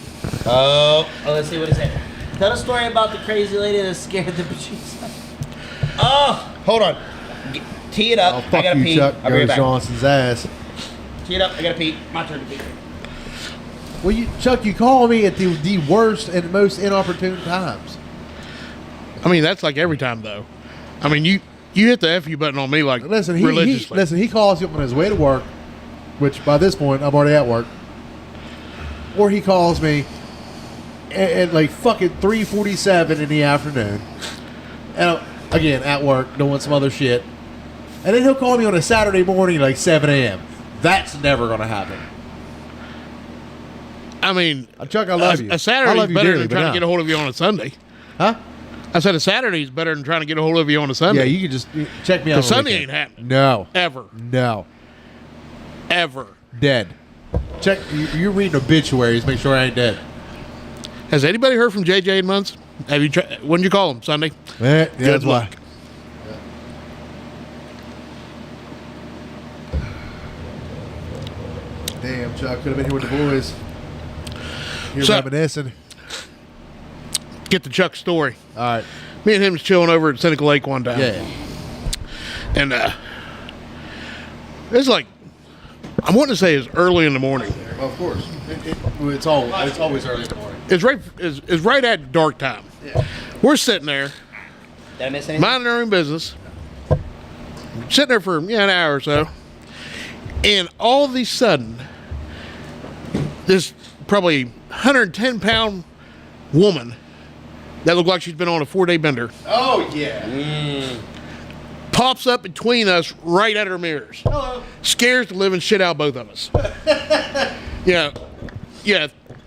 Oh, let's see what it said. Tell a story about the crazy lady that scared the bejesus. Oh, hold on. Tee it up. Oh, I fuck gotta you, pee. Chuck. I'll be right Gary back. Johnson's ass. Tee it up. I gotta pee. My turn to pee. Well, Chuck, you call me at the worst and most inopportune times. I mean, that's like every time, though. I mean, you hit the FU button on me like Listen, religiously. he calls you on his way to work, which by this point I'm already at work, or he calls me at like fucking 3:47 in the afternoon, and I'm, again at work doing some other shit, and then he'll call me on a Saturday morning like 7 a.m. That's never gonna happen. I mean, Chuck, I love you. A I Saturday's love you better dearly, than but trying no. to get a hold of you on a Sunday. Huh? I said a Saturday's better than trying to get a hold of you on a Sunday. Yeah, you can just check me out. on Because the Sunday weekend. ain't happening. No. Ever. No. Ever. Dead. Check. You're reading obituaries. Make sure I ain't dead. Has anybody heard from JJ in months? Have you? When did you call him? Sunday? Yeah, Good that's why. luck. Damn, Chuck. Could have been here with the boys. You're So- reminiscing. Get the Chuck story. All right. Me and him was chilling over at Seneca Lake one time. Yeah. And it's like, I want to say it's early in the morning. Of course. It's always early in the morning. It's right at dark time. Yeah. We're sitting there, Did I miss anything? minding our own business, sitting there for an hour or so, and all of a sudden, this probably 110-pound woman that looked like she's been on a 4-day bender Oh yeah. pops up between us right at our mirrors. Hello. Scares the living shit out of both of us. Yeah,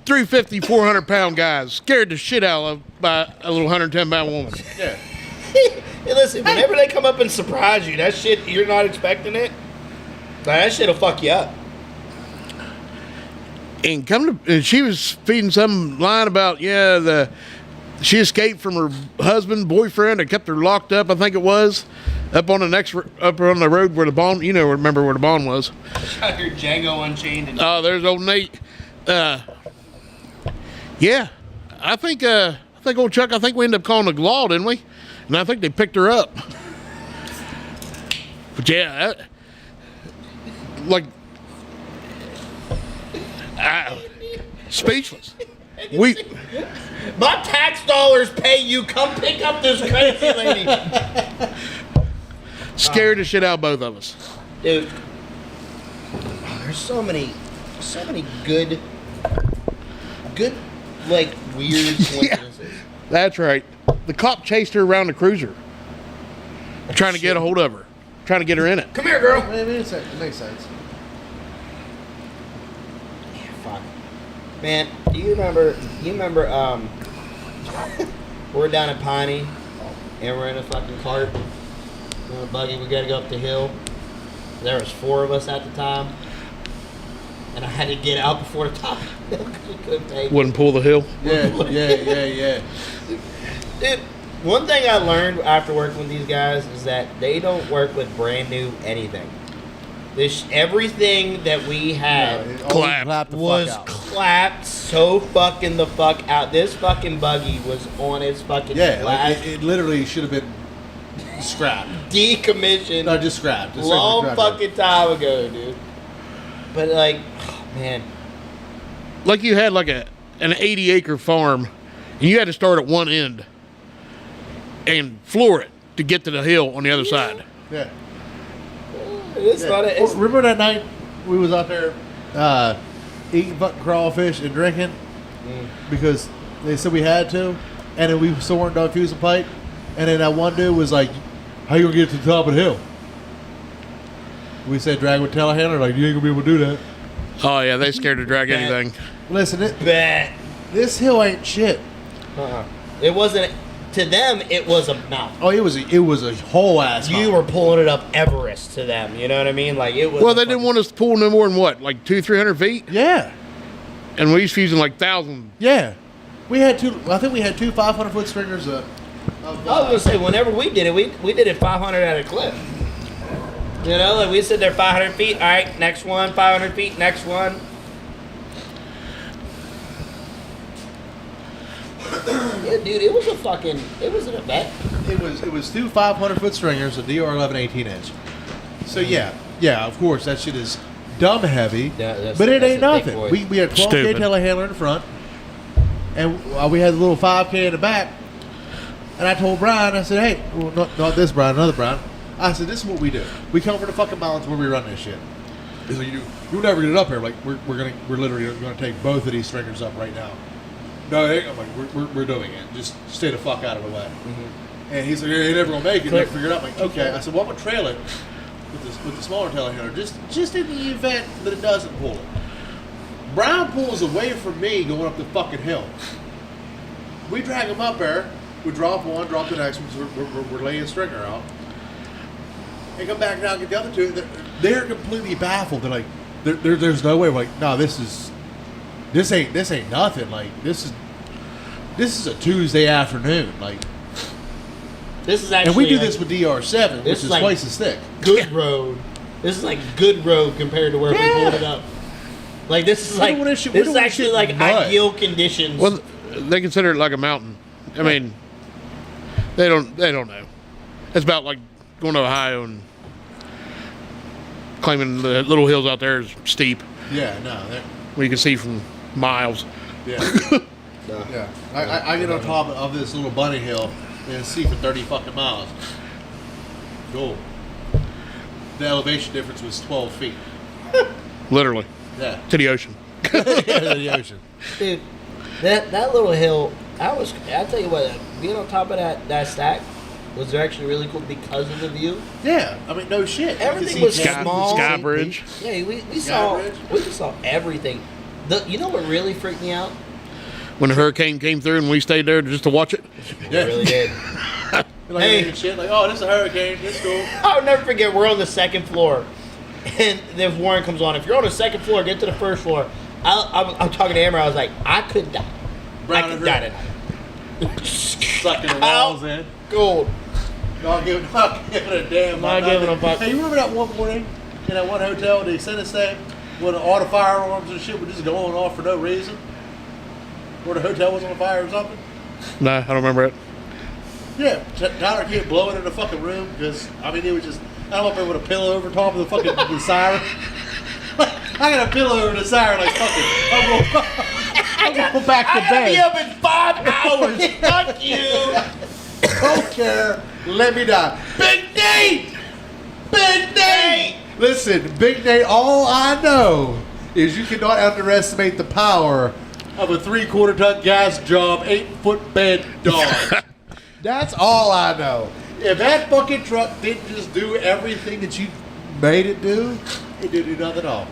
350, 400-pound guys scared the shit out of by a little 110-pound woman. Yeah. Hey, listen, whenever they come up and surprise you, that shit, you're not expecting it. That shit'll fuck you up. And she was feeding some line about she escaped from her husband, boyfriend, and kept her locked up. I think it was up on the road where the Bond. Remember where the Bond was? Got your Django Unchained. And Oh, there's old Nate. Yeah, I think old Chuck. I think we ended up calling the law, didn't we? And I think they picked her up. But yeah, speechless. my tax dollars pay you. Come pick up this crazy lady. Scared the shit out of both of us. Dude, there's so many good, like, weird coincidences. That's right. The cop chased her around the cruiser, trying to get a hold of her, trying to get her in it. Come here, girl. It makes sense. Fuck. Man, do you remember, we're down at Piney, and we're in a fucking cart, in a buggy, we gotta go up the hill. There was 4 of us at the time, and I had to get out before the top of the hill because we couldn't take it. Wouldn't pull the hill. Yeah. Dude, one thing I learned after working with these guys is that they don't work with brand new anything. Everything that we had Clap. was clapped so fucking the fuck out. This fucking buggy was on its fucking Yeah, like last it literally should have been scrapped. decommissioned No, just scrapped. Just long scrapped. fucking time ago, dude. But like, oh, man, Like you had like an 80-acre farm, and you had to start at one end and floor it to get to the hill on the other side. Yeah. it's Yeah. not a. It's, Remember that night we was out there eating fucking crawfish and drinking because they said we had to, and then we still weren't done fusing pipe. And then that one dude was like, "How you gonna get to the top of the hill?" We said, "Drag with telehandler." Like, you ain't gonna be able to do that. Oh yeah, they scared to drag anything. Listen, Bet. this hill ain't shit. It wasn't. To them, it was a mountain. Oh, it was a whole ass. You were pulling it up Everest to them. You know what I mean? Like it was. Well, they didn't want us to pull no more than what, like 200-300 feet, Yeah, and we was fusing like 1,000. yeah. We had two. I think we had two 500-foot stringers. I was gonna say, whenever we did it, we did it 500 at a clip. You know, like we sit there 500 feet. All right, next one, 500 feet, next one. Yeah, dude, it was an event. It was two 500-foot stringers, a DR11 18-inch. So yeah, of course that shit is dumb heavy, That's but it ain't a big nothing. boy. We had 12K Stupid. telehandler in the front, and we had the little 5K in the back. And I told Brian, I said, "Hey, well, not this Brian, another Brian." I said, "This is what we do. We come from the fucking mountains where we run this shit. He's like, you'll never get it up here. Like we're literally gonna take both of these stringers up right now." No, it ain't. I'm like, we're doing it. Just stay the fuck out of the way. And he's like, "You're never gonna make it. Never figure it out." I'm like, okay. I said, "Well, I'm gonna trail it with the smaller telehandler, just in the event that it doesn't pull it." Brown pulls away from me going up the fucking hill. We drag him up there. We drop one, drop the next one. So we're laying stringer out. And come back down, get the other two. They're completely baffled. They're like, "There's no way." We're like, "No, this ain't nothing. Like this is a Tuesday afternoon. Like, This is actually. and we do like this with DR7, which this is is like- twice as thick. good road. This is like good road compared to where we pulled it up. Like this is We're like doing this shit- this we're is doing actually shit like in mud. ideal conditions. Well, they consider it like a mountain. I mean, they don't know. It's about like going to Ohio and claiming the little hills out there is steep, Yeah, no, where you can see from miles. yeah, yeah. I get on top of this little bunny hill and see for 30 fucking miles. Cool. The elevation difference was 12 feet. Literally Yeah. to the ocean. The ocean. Dude, that little hill, I'll tell you what, being on top of that stack was actually really cool because of the view. Yeah, I mean, no shit. You can Everything see was Canton, small. Sky St. Bridge. Pete. Yeah, we Bridge. saw everything. You know what really freaked me out? When the hurricane came through and we stayed there just to watch it. Yeah. It really did. Like, Hey. shit, like, oh, this is a hurricane. It's cool. I'll never forget, we're on the second floor. And then Warren comes on. If you're on the second floor, get to the first floor. I'm talking to Amber. I was like, I could die. Brown I could and die red. tonight. Sucking the walls in. Gold. Not giving a damn. Not giving a fuck. Hey, you remember that one morning in that one hotel, the Extended Stay, when all the firearms and shit were just going off for no reason? Where the hotel was on fire or something? No, I don't remember it. Yeah, Tyler can't blow it in the fucking room because, I mean, it was just, I'm up there with a pillow over top of the fucking the siren. I got a pillow over the siren, like, I'm going to go back to I gotta be bed. up in 5 hours. Fuck you. Don't care. Let me die. Big Nate! Big Nate! Listen, Big Nate, all I know is you cannot underestimate the power of a 3/4 ton gas job, 8-foot bed dog. That's all I know. If that fucking truck didn't just do everything that you made it do, it didn't do nothing at all.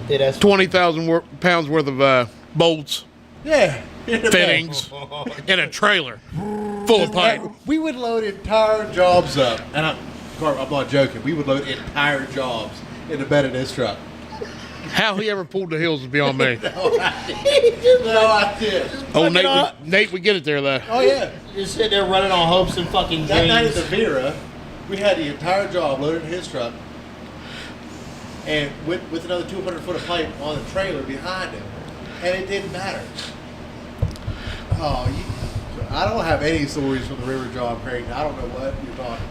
Dude, that's 20,000 pounds worth of bolts, Yeah. in the back. fittings, in a trailer full of pipe. We would load entire jobs up, and I'm not joking. We would load entire jobs in the bed of this truck. How he ever pulled the hills is beyond me. No idea. Oh, Fuck it up. Nate, we get it there though. Oh yeah. just sitting there running on hopes and fucking That night at dreams. the Vera, we had the entire job loaded in his truck, and with another 200 foot of pipe on the trailer behind him, and it didn't matter. Oh, I don't have any stories from the river job, Craig. I don't know what you're talking.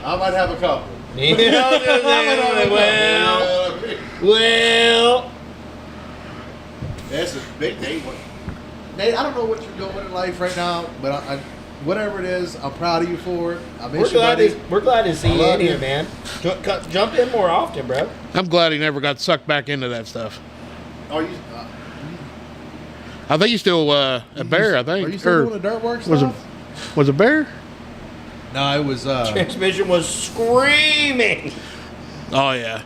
I might have a couple. You know what I'm saying? Well, That's a big Nate one. Nate, I don't know what you're doing in life right now, but whatever it is, I'm proud of you for it. I miss We're you, glad, buddy. we're glad to see I you love in here, you. man. Jump in more often, bro. I'm glad he never got sucked back into that stuff. Are you? I think he's still a bear. I think. Are you still Or doing the dirt work was stuff? was a bear? No, it was. Transmission was screaming. Oh yeah.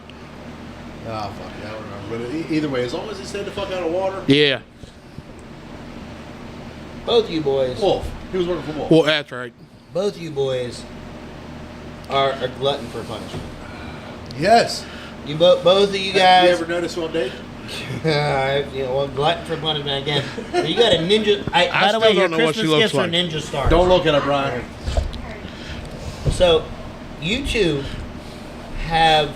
Oh fuck, I don't remember. But either way, as long as he stayed the fuck out of water. Yeah. Both you boys. Wolf. He was working for Wolf. Well, that's right. Both you boys are a glutton for punishment. Yes. You both of you Have guys. you ever noticed one day? Well, glutton for punishment again. You got a ninja. By the still way, your don't know what Christmas she looks gifts are like. ninja stars. Don't look at it, Brian. So, you two have.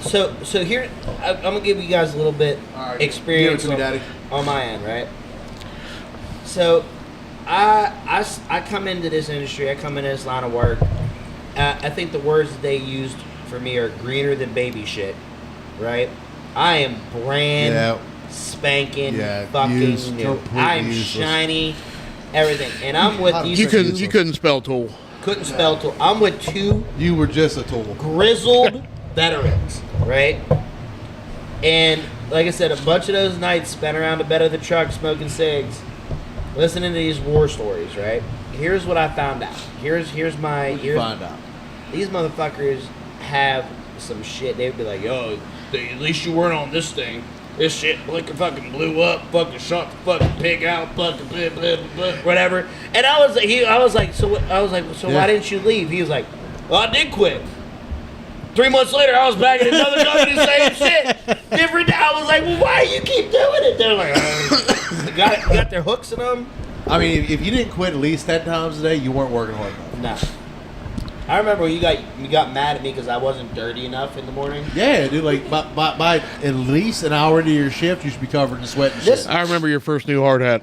So here, I'm gonna give you guys a little bit All right, experience give it to me, on, Daddy. on my end, right? So, I come into this industry. I come into this line of work. I think the words that they used for me are greener than baby shit, right? I am brand Yeah. spanking Yeah, fucking used, new. completely I'm useless. shiny, everything, and I'm with these. You couldn't spell tool. Couldn't spell till I'm with two You were just a tool. grizzled veterans, right? And like I said, a bunch of those nights spent around the bed of the truck smoking cigs, listening to these war stories, right? Here's what I found out. Here's my Find out. these motherfuckers have some shit. They'd be like, yo, at least you weren't on this thing. This shit fucking blew up, fucking shot the fucking pig out, fucking blah, blah, blah, whatever. And I was like, so Yeah. why didn't you leave? He was like, well, I did quit. 3 months later, I was back in another company, same shit, different. I was like, well, why you keep doing it? They're like, they got their hooks in them. I mean, if you didn't quit at least 10 times a day, you weren't working hard enough. Nah. I remember when you got mad at me because I wasn't dirty enough in the morning. Yeah, dude. Like by at least an hour into your shift, you should be covered in sweat and shit. I remember your first new hard hat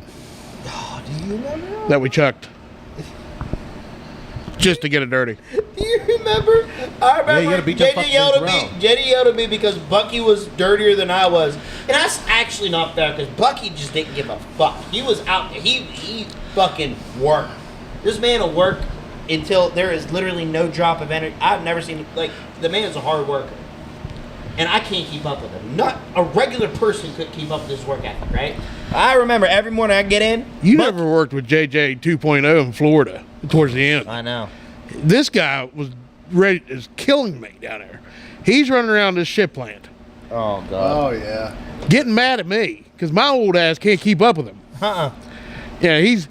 Oh, do you remember? that we chucked just to get it dirty. Do you remember? I remember you gotta beat that JD fucking yelled thing at me. around. JD yelled at me because Bucky was dirtier than I was, and that's actually not fair because Bucky just didn't give a fuck. He was out there. He fucking worked. This man will work until there is literally no drop of energy. I've never seen the man is a hard worker, and I can't keep up with him. Not a regular person could keep up with his work ethic, right? I remember every morning I get in. You never worked with JJ 2.0 in Florida towards the end. I know. This guy was is killing me down there. He's running around this shit plant, Oh god. Oh yeah. getting mad at me because my old ass can't keep up with him. Yeah, he's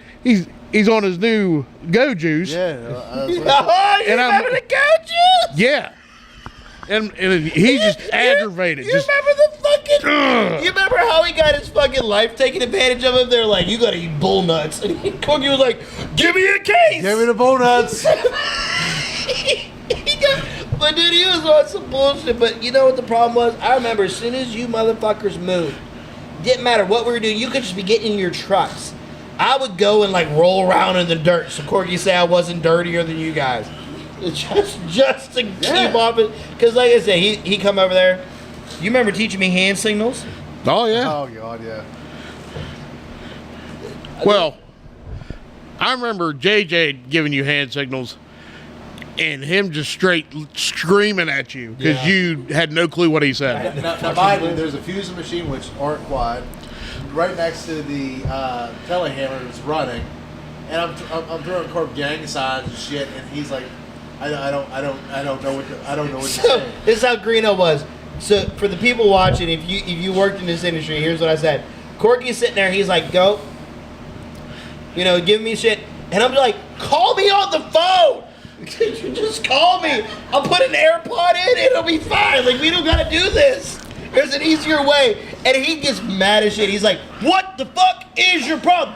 on his new Go Juice. Yeah. Oh, you And I'm- remember the Go Juice? Yeah. And he's just aggravated. You Just remember the fucking? Ugh. You remember how he got his fucking life taken advantage of him? They're like, you gotta eat bull nuts, and Cookie was like, give me a case. Give me the donuts. But dude, he was on some bullshit. But you know what the problem was? I remember as soon as you motherfuckers moved, didn't matter what we were doing, you could just be getting in your trucks. I would go and roll around in the dirt. So Corky say I wasn't dirtier than you guys. Just to keep off it. Because like I said, he come over there. You remember teaching me hand signals? oh yeah. Oh god, yeah. Well, I remember JJ giving you hand signals and him just straight screaming at you because Yeah. you had no clue what he said. Now mind you, there's a fusing machine which aren't quiet, right next to the telehammer that's running, and I'm throwing corp gang signs and shit, and he's like, I don't know what to So say. this is how Greeno was. So for the people watching, if you worked in this industry, here's what I said. Corky's sitting there, he's like, go. Give me shit. And I'm like, call me on the phone. Just call me. I'll put an AirPod in, it'll be fine. We don't gotta do this. There's an easier way. And he gets mad as shit. He's like, what the fuck is your problem?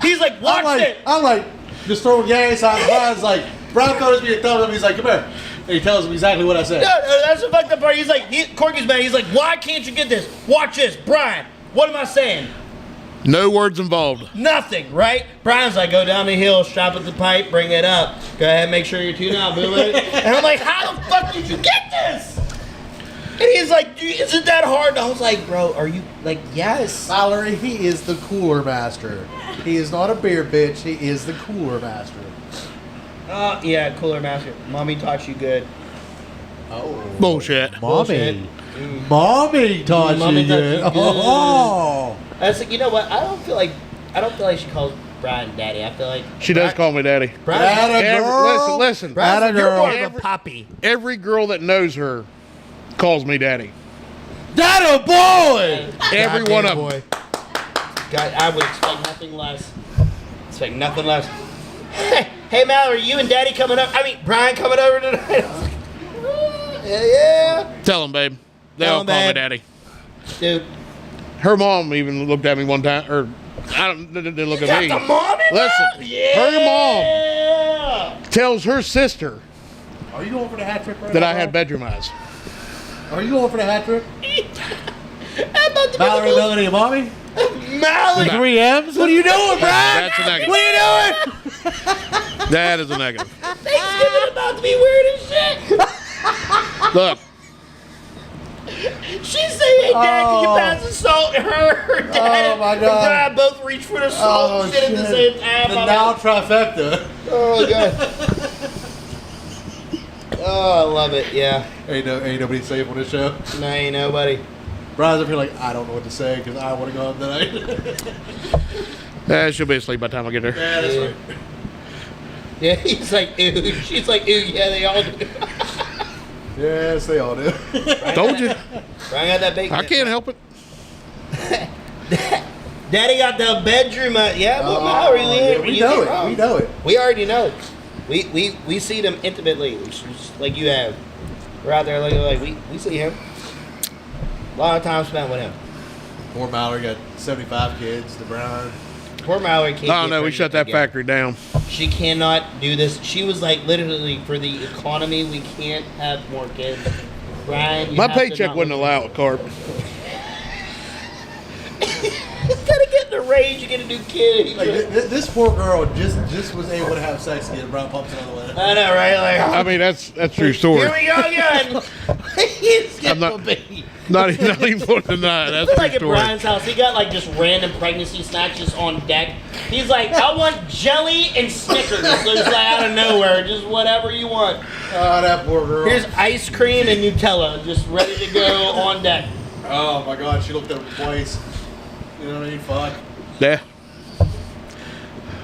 He's like, watch it. I'm like, just throwing gang signs. Brian's like, Brian throws me a thumbs up. He's like, come here. And he tells him exactly what I said. No, that's the fucked up part. He's like, Corky's mad. He's like, why can't you get this? Watch this, Brian. What am I saying? No words involved. Nothing, right? Brian's like, go down the hill, strap at the pipe, bring it up. Go ahead, make sure you're tuned out, boo. And I'm like, how the fuck did you get this? And he's like, "Dude, isn't that hard?" And I was like, bro, are you like, yes. Valerie, he is the cooler master. He is not a beer bitch. He is the cooler master. Yeah, cooler master. Mommy taught you good. Oh. Bullshit. Mommy. Mommy taught Mommy you taught good. you good. Oh. I was like, you know what? I don't feel like she calls Brian daddy. I feel like She does call me daddy. Brian. Atta girl. Listen. Atta You're more girl. of a poppy. Every girl that knows her calls me daddy. That a boy. Every Goddamn one of them. boy. God, I would expect nothing less. Expect nothing less. Hey, Mallory, you and Daddy coming up? I mean, Brian coming over tonight. I was like, yeah. Tell them, babe. They Tell all 'em, call me babe. daddy. Dude, Her mom even looked at me one time, or I don't. They didn't look at me. got the mommy Listen, love? Yeah. her mom tells her sister Are you going for the hat trick right that now? I had bedroom eyes. Are you going for the hat trick? I'm about to Valerie, be Melanie, and Mommy? Mallory. No. 3 M's? What are you doing, Brian? That's a negative. What are you doing? That is a negative. Thanksgiving about to be weird as shit. Look, She said, "Hey, Dad, can you Oh. pass the salt?" Her dad Oh, my and God. Brian both reach for the salt and shit at the same time. The I'm now like, trifecta. oh, God. Oh, I love it. Yeah. Ain't nobody safe on this show. No, ain't nobody. Brian's up here like, I don't know what to say because I want to go home tonight. she'll be asleep by the time I get there. Yeah, that's Yeah. right. Yeah, he's like, ew. She's like, ew. Yeah, they all do. Yes, they all do. Told you. Brian got that big. I can't help it. Daddy got the bedroom. Yeah, but Oh, Mallory, yeah, we know it. wrong. We know it. We already know. We see them intimately, like you have. We're out there looking like we see him. A lot of time spent with him. Poor Mallory got 75 kids. The Brown. Poor Mallory can't. Oh get no, we pregnant shut that again. factory down. She cannot do this. She was like, literally, for the economy, we can't have more kids. Brian, you My have to paycheck not wouldn't look- allow it, Carp. Gotta get in the range. You get a new kid. Like this poor girl just was able to have sex and get Brown pumps another way. I know, right? Like, I mean, that's true story. here we go again. He's I'm getting not- a baby. Not even going to deny. That's It's true like at story. Brian's house, he got like just random pregnancy snatches on deck. He's like, I want jelly and Snickers. So it's like out of nowhere, just whatever you want. Oh, that poor girl. Here's ice cream and Nutella, just ready to go on deck. Oh my God, she looked at him twice. You know what I mean? Fuck. Yeah.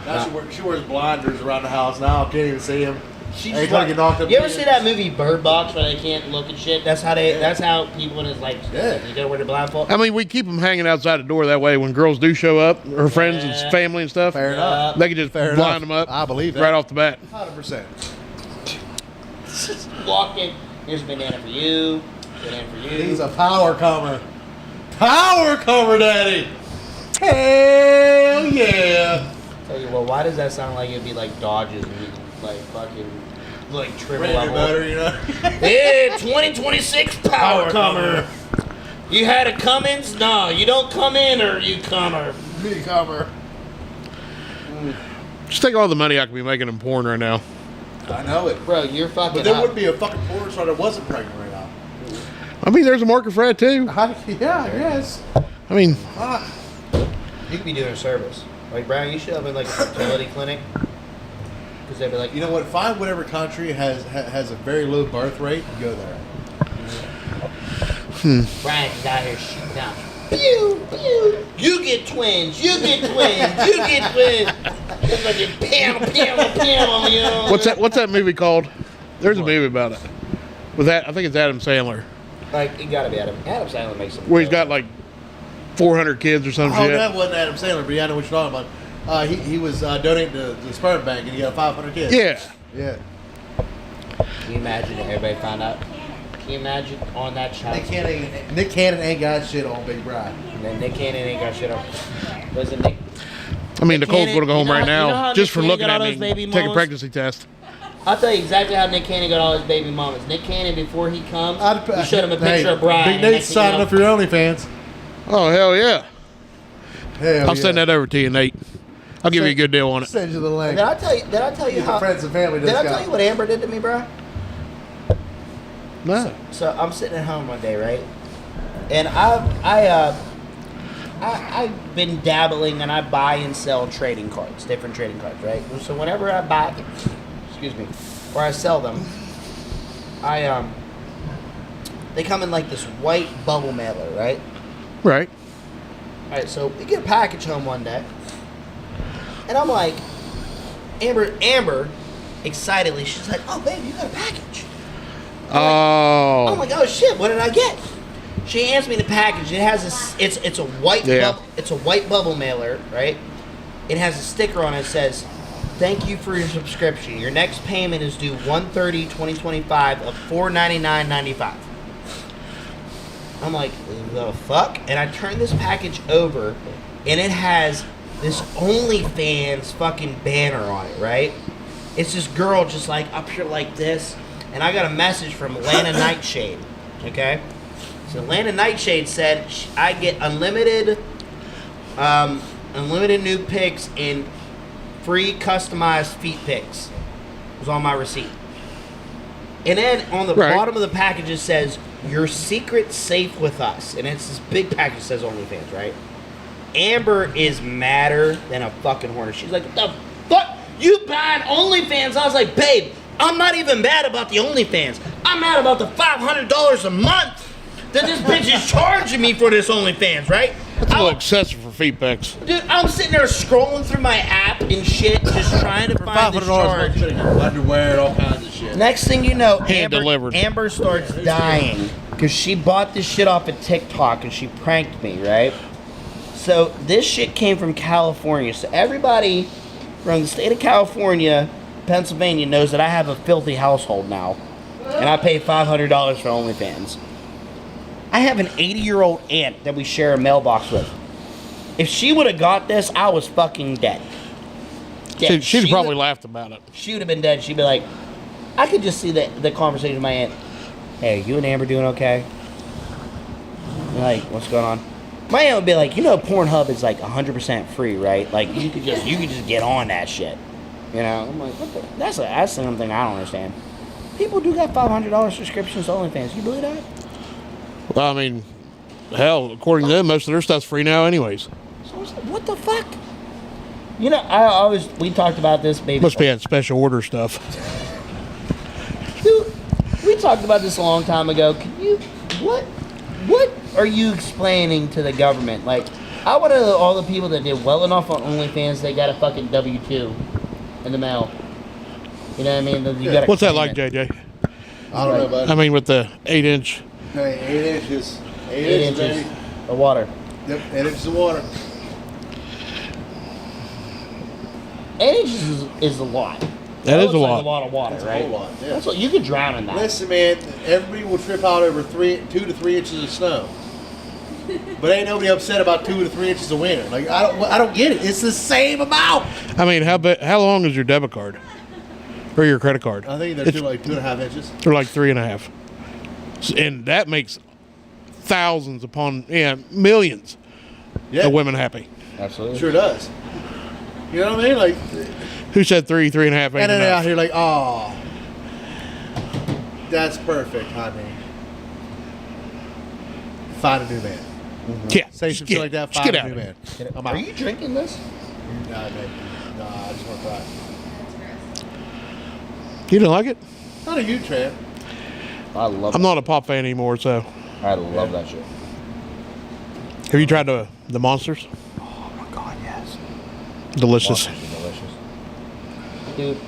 Now she wears blinders around the house now. Can't even see him. She's Hey, trying to get knocked up you ever again. see that movie Bird Box where they can't look at shit? That's how they. That's how people in his life. Yeah. You gotta wear the blindfold. I mean, we keep them hanging outside the door. That way, when girls do show up, her friends Yeah. and family and stuff, Fair enough. they can just Fair blind enough. them up. I believe that. right off the bat. 100%. Just walk in. Here's a banana for you. Banana for you. He's a power comer. Power comer, daddy. Hell yeah. Tell you what, why does that sound like it'd be like Dodges and like fucking like trim Ready level? better, you know. Yeah, 2026 power comer. You had a Cummins? No, you don't come in or you comer. Me comer. Just think all the money I could be making in porn right now. I know it. Bro, you're fucking But there up. wouldn't be a fucking porn star that wasn't pregnant right now. I mean, there's a market for that too. Yeah, yes. I mean, You could be doing a service. Like, Brian, you should have in like a fertility clinic. Because they'd be like, You know what? Find whatever country has a very low birth rate and go there. Brian's out here shooting down. Pew, pew. You get twins. You get twins. You get twins. It's like a pam, you know. what's that movie called? There's a movie about it. With that, I think it's Adam Sandler, Like, it gotta be Adam. Adam Sandler makes some. where he's got like 400 kids or some Oh, shit. that wasn't Adam Sandler, but yeah, I know what you're talking about. He was donating to the sperm bank and he got 500 kids. Yeah. Yeah. Can you imagine if everybody found out? Can you imagine on that child? Nick Cannon ain't got shit on Big Bride. And then Nick Cannon ain't got shit on. Wasn't Nick? I mean, Nicole's Cannon- going to go home you know right how- you know now how just Nick for Cannon looking got at all me those baby take a mamas? pregnancy test. I'll tell you exactly how Nick Cannon got all his baby mamas. Nick Cannon, before he comes, I'd- you showed him a hey, picture of Brian. Big and Nate's next thing you signing know- up for your OnlyFans. Oh, hell yeah. Hell I'll send that over to you, Nate. I'll give you a good deal on it. Send you the link. Did I tell you? Did I tell you Get the how? friends and family Did I discount. tell you what Amber did to me, bro? No. So I'm sitting at home one day, right? And I've been dabbling and I buy and sell trading cards, different trading cards, right? So whenever I buy, excuse me, or I sell them, they come in like this white bubble mailer, right? Right. All right, so we get a package home one day, and I'm like, Amber, excitedly, she's like, "Oh, babe, you got a package." I'm like, "Oh shit, what did I get?" She hands me the package. It has it's a white it's a white bubble mailer, right? It has a sticker on it that says, "Thank you for your subscription. Your next payment is due 1/30/2025 of $499.95." I'm like, the fuck? And I turn this package over, and it has this OnlyFans fucking banner on it, right? It's this girl just like up here like this, and I got a message from Lana Nightshade, okay? So Lana Nightshade said I get unlimited nude pics and free customized feet pics. It was on my receipt. And then on the bottom of the package it says, "Your secret safe with us." And it's this big package that says OnlyFans, right? Amber is madder than a fucking hornet. She's like, "What the fuck? You buying OnlyFans?" I was like, "Babe, I'm not even mad about the OnlyFans. I'm mad about the $500 a month that this bitch is charging me for this OnlyFans, right?" That's a little excessive for feet pics. Dude, I'm sitting there scrolling through my app and shit, just trying to find this charge. Underwear, all kinds of shit. Next thing you know, Hand-delivered. Amber starts dying because she bought this shit off of TikTok and she pranked me, right? So this shit came from California. So everybody from the state of California, Pennsylvania knows that I have a filthy household now, and I pay $500 for OnlyFans. I have an 80-year-old aunt that we share a mailbox with. If she would have got this, I was fucking dead. Dead. She'd She probably would- laughed about it. She would have been dead. She'd be like, I could just see the conversation with my aunt. "Hey, you and Amber doing okay?" I'm like, "What's going on?" My aunt would be like, Pornhub is like 100% free, right? Like you could just get on that shit. You know? I'm like, what the? That's something I don't understand. People do got $500 subscriptions to OnlyFans. You believe that? Well, I mean, hell, according to them, most of their stuff's free now anyways. So what the fuck? We talked about this, baby. Must be that special order stuff. Dude, we talked about this a long time ago. What are you explaining to the government? Like, I want to know all the people that did well enough on OnlyFans, they got a fucking W-2 in the mail. You know what I mean? You gotta What's that claim like, it. JJ? I don't know, bud. I mean, with the 8-inch. Hey, 8 inches. 8 inches baby. of water. Yep, 8 inches of water. 8 inches is a lot. That is looks a like lot. a lot of water, That's a right? whole lot, yeah. That's what you could drown in that. Listen, man, everybody will trip out over 2 to 3 inches of snow. But ain't nobody upset about 2 to 3 inches of winter. Like, I don't get it. It's the same amount. I mean, how long is your debit card? Or your credit card? I think they're It's- like 2.5 inches. They're like 3.5. And that makes thousands upon millions Yeah, of women happy. Absolutely. sure does. You know what I mean? Like, Who said 3.5 ain't and then they're out enough? here like, oh, that's perfect, honey. Find a new man. Yeah. Say just some get- shit like that. just Find get a out new of man. here. I'm Are out. you drinking this? Nah, man. Nah, I just want to try. You didn't like it? Not a huge fan. I love I'm not a pop fan anymore, so. I love that shit. Have you tried the monsters? Oh my god, yes. Delicious. Delicious. Dude,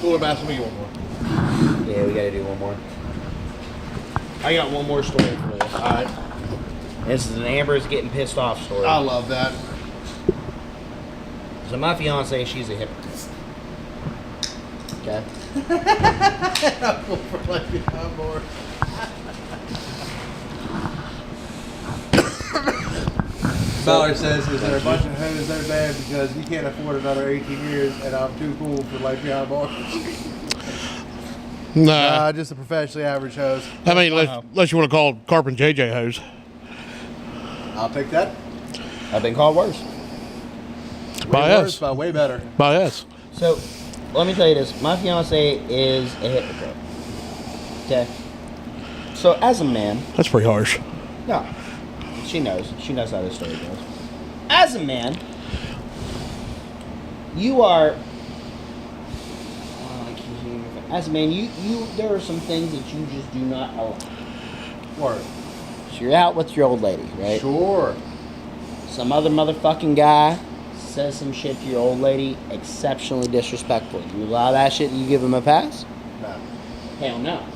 Cooler Bass, let me get one more. yeah, we gotta do one more. I got one more story for you. All right. This is an Amber's getting pissed off story. I love that. So my fiance, she's a hypocrite. Okay. Mallory says, is there a bunch of hoes there bad because you can't afford another 18 years and I'm too cool for life behind bars? Nah. Just a professionally average hose. I mean, unless you want to call Carpin JJ hose. I'll take that. I've been called worse. By Way worse, us. but way better. By us. So, let me tell you this. My fiance is a hypocrite. Okay? So as a man, That's pretty harsh. no, she knows. She knows how this story goes. As a man, you are. As a man, you there are some things that you just do not allow. Word. So you're out with your old lady, right? Sure. Some other motherfucking guy says some shit to your old lady, exceptionally disrespectful. You allow that shit and you give him a pass? No. Hell no.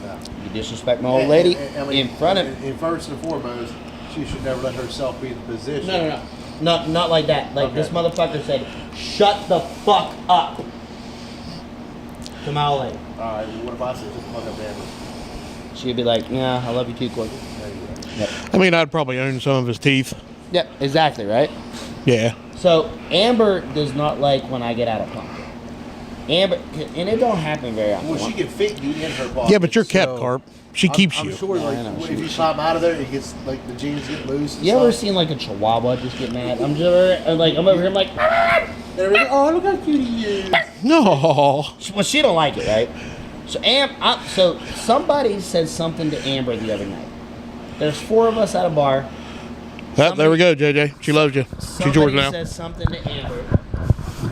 No. You disrespect my old lady I mean, in front of. And first and foremost, she should never let herself be in the position. No. Not like that. Like Okay. this motherfucker said, shut the fuck up. To my old lady. All right. Well, what if I said just fuck up Amber? She'd be like, yeah, I love you too, Corey. There you go. Yep. I mean, I'd probably own some of his teeth. Yep, exactly, right? Yeah. So Amber does not like when I get out of pocket. Amber, and it don't happen very often. Well, she can fit you in her pocket. Yeah, but you're kept, so Carp. She keeps I'm you. sure, Yeah, I like, know. if you climb out of there, it gets like the jeans get loose. And You ever stuff. seen like a chihuahua just get mad? I'm over here, I'm like, There we go. Oh, look how cute he is. No. well, she don't like it, right? So so somebody said something to Amber the other night. There's 4 of us at a bar. Well, there we go, JJ. She loves you. She's yours Somebody now. says something to Amber.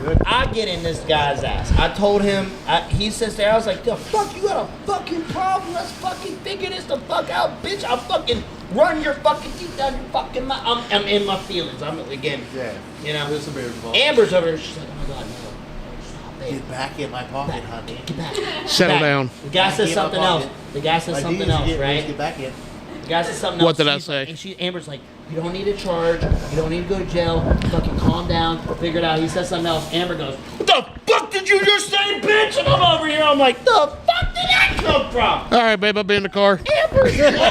Good. I get in this guy's ass. I told him, he sits there, I was like, the fuck, you got a fucking problem? Let's fucking figure this the fuck out, bitch. I'll fucking run your fucking teeth down your fucking mouth. I'm in my feelings. Yeah. You know. This is Amber's fault. Amber's over there, she's like, oh my god, no. Stop it. Get back in my pocket, honey. Get back. Settle Back. down. The guy says Get in my something else. pocket. The guy says My something D's else, get, right? Get back in. The guy says something else. What did I She's say? like- and Amber's like, you don't need to charge. You don't need to go to jail. Fucking calm down. Figure it out. He says something else. Amber goes, what the fuck did you just say, bitch? And I'm over here. I'm like, the fuck did that come from? All right, babe. I'll be in the car.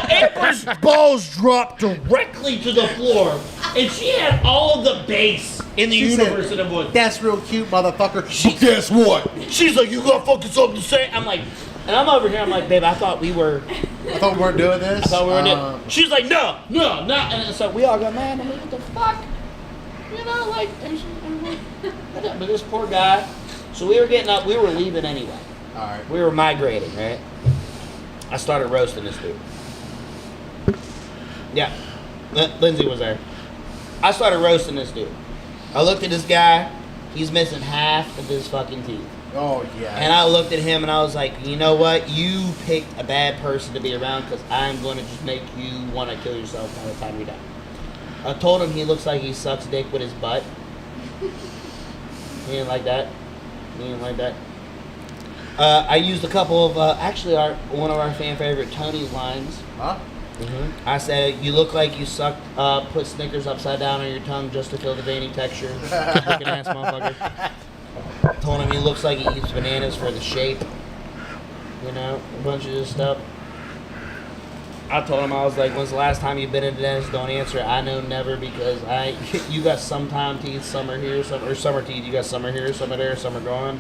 Amber's balls dropped directly to the floor. And she had all of the bass in the She universe said, in her voice. That's real cute, motherfucker. But guess what? She's like, you got fucking something to say? I'm like, and I'm over here. I'm like, babe, I thought we were. I thought we weren't doing this. I thought we were doing. She's like, no. And so we all go, man. I'm like, what the fuck? You know, like, but this poor guy. So we were getting up. We were leaving anyway. All right. We were migrating, right? I started roasting this dude. Yeah. Lindsay was there. I started roasting this dude. I looked at this guy. He's missing half of his fucking teeth. Oh yeah. And I looked at him and I was like, you know what? You picked a bad person to be around because I'm going to just make you want to kill yourself by the time you're done. I told him he looks like he sucks dick with his butt. He didn't like that. He didn't like that. I used a couple of, actually one of our fan favorite Tony's lines. Huh? I said, you look like you sucked, put Snickers upside down on your tongue just to feel the veiny texture. Looking ass motherfucker. Told him he looks like he eats bananas for the shape. You know, a bunch of this stuff. I told him, I was like, when's the last time you've been in the dentist? Don't answer. I know never because you got sometime teeth, some are here, some or summer teeth. You got some are here, some are there, some are gone.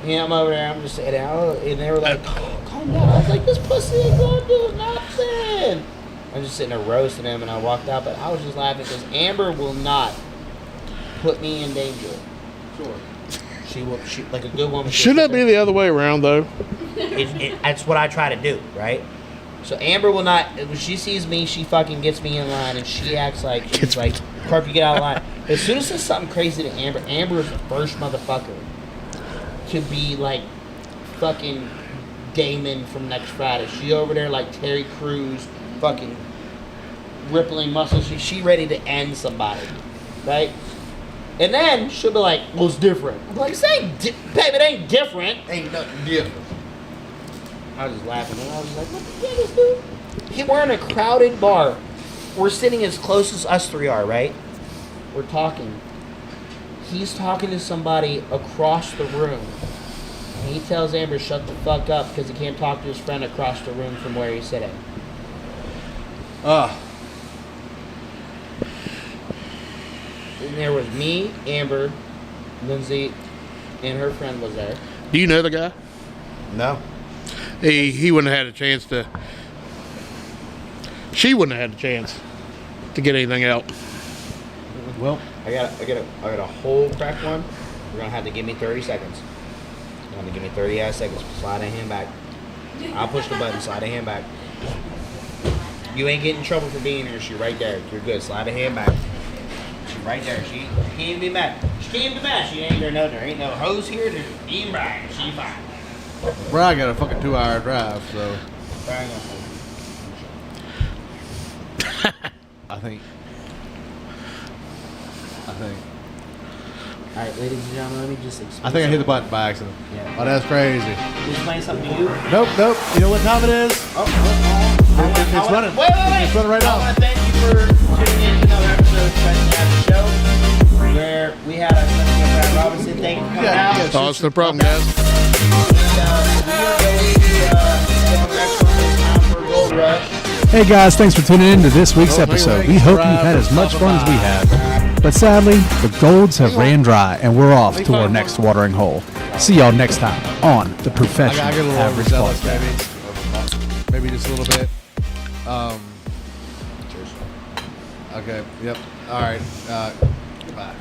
Yeah, I'm over there. I'm just sitting out, and they were like, oh, calm down. I was like, this pussy ain't gonna do nothing. I'm just sitting there roasting him, and I walked out, but I was just laughing because Amber will not put me in danger. Sure. She will, like a good woman. Shouldn't that be the other way around, though? That's what I try to do, right? So Amber will not. When she sees me, she fucking gets me in line, and she acts like she's like, "Carp, you get out of line." As soon as there's something crazy to Amber, Amber is the first motherfucker to be like, fucking Damon from Next Friday. She over there like Terry Crews, fucking rippling muscles. She ready to end somebody, right? And then she'll be like, well, it's different. I'm like, babe, it ain't different. Ain't nothing different. I was just laughing. And I was like, what the fuck is dude? We're in a crowded bar. We're sitting as close as us three are, right? We're talking. He's talking to somebody across the room. And he tells Amber, shut the fuck up, because he can't talk to his friend across the room from where he's sitting. And there was me, Amber, Lindsay, and her friend was there. Do you know the guy? No. He wouldn't have had a chance to. She wouldn't have had a chance to get anything out. Well, I got a whole cracked one. You're gonna have to give me 30 seconds. You're gonna give me 30 ass seconds to slide that hand back. I'll push the button. Slide a hand back. You ain't getting in trouble for being here. She right there. You're good. Slide a hand back. She right there. She can't be mad. She can't be mad. She ain't there. No, there ain't no hose here. There's even Brian. She fine. Brian got a fucking 2-hour drive, so Brian gonna I think. All right, ladies and gentlemen, let me just explain. I think I hit the button by accident. Yeah. Oh, that's crazy. Explain something to you. Nope. You know what time it is? Oh, It's running. Wait. It's running right I now. want to thank you for tuning in to another episode of Special After Show, where we had our special guest Brad Robinson. Thank you for coming Yeah, out. yeah, Oh, it's no problem, guys. And, we are going to next one. It's time for Gold Rush. Hey guys, thanks for tuning in to this week's Oh, hang on, episode. hang We on. hope you've had as much fun as we have. But sadly, the golds have ran dry and we're off to our next watering hole. See y'all next time on the I Professional get a little Average overzealous, Podcast. maybe just a little bit. Okay. Yep. All right. Goodbye.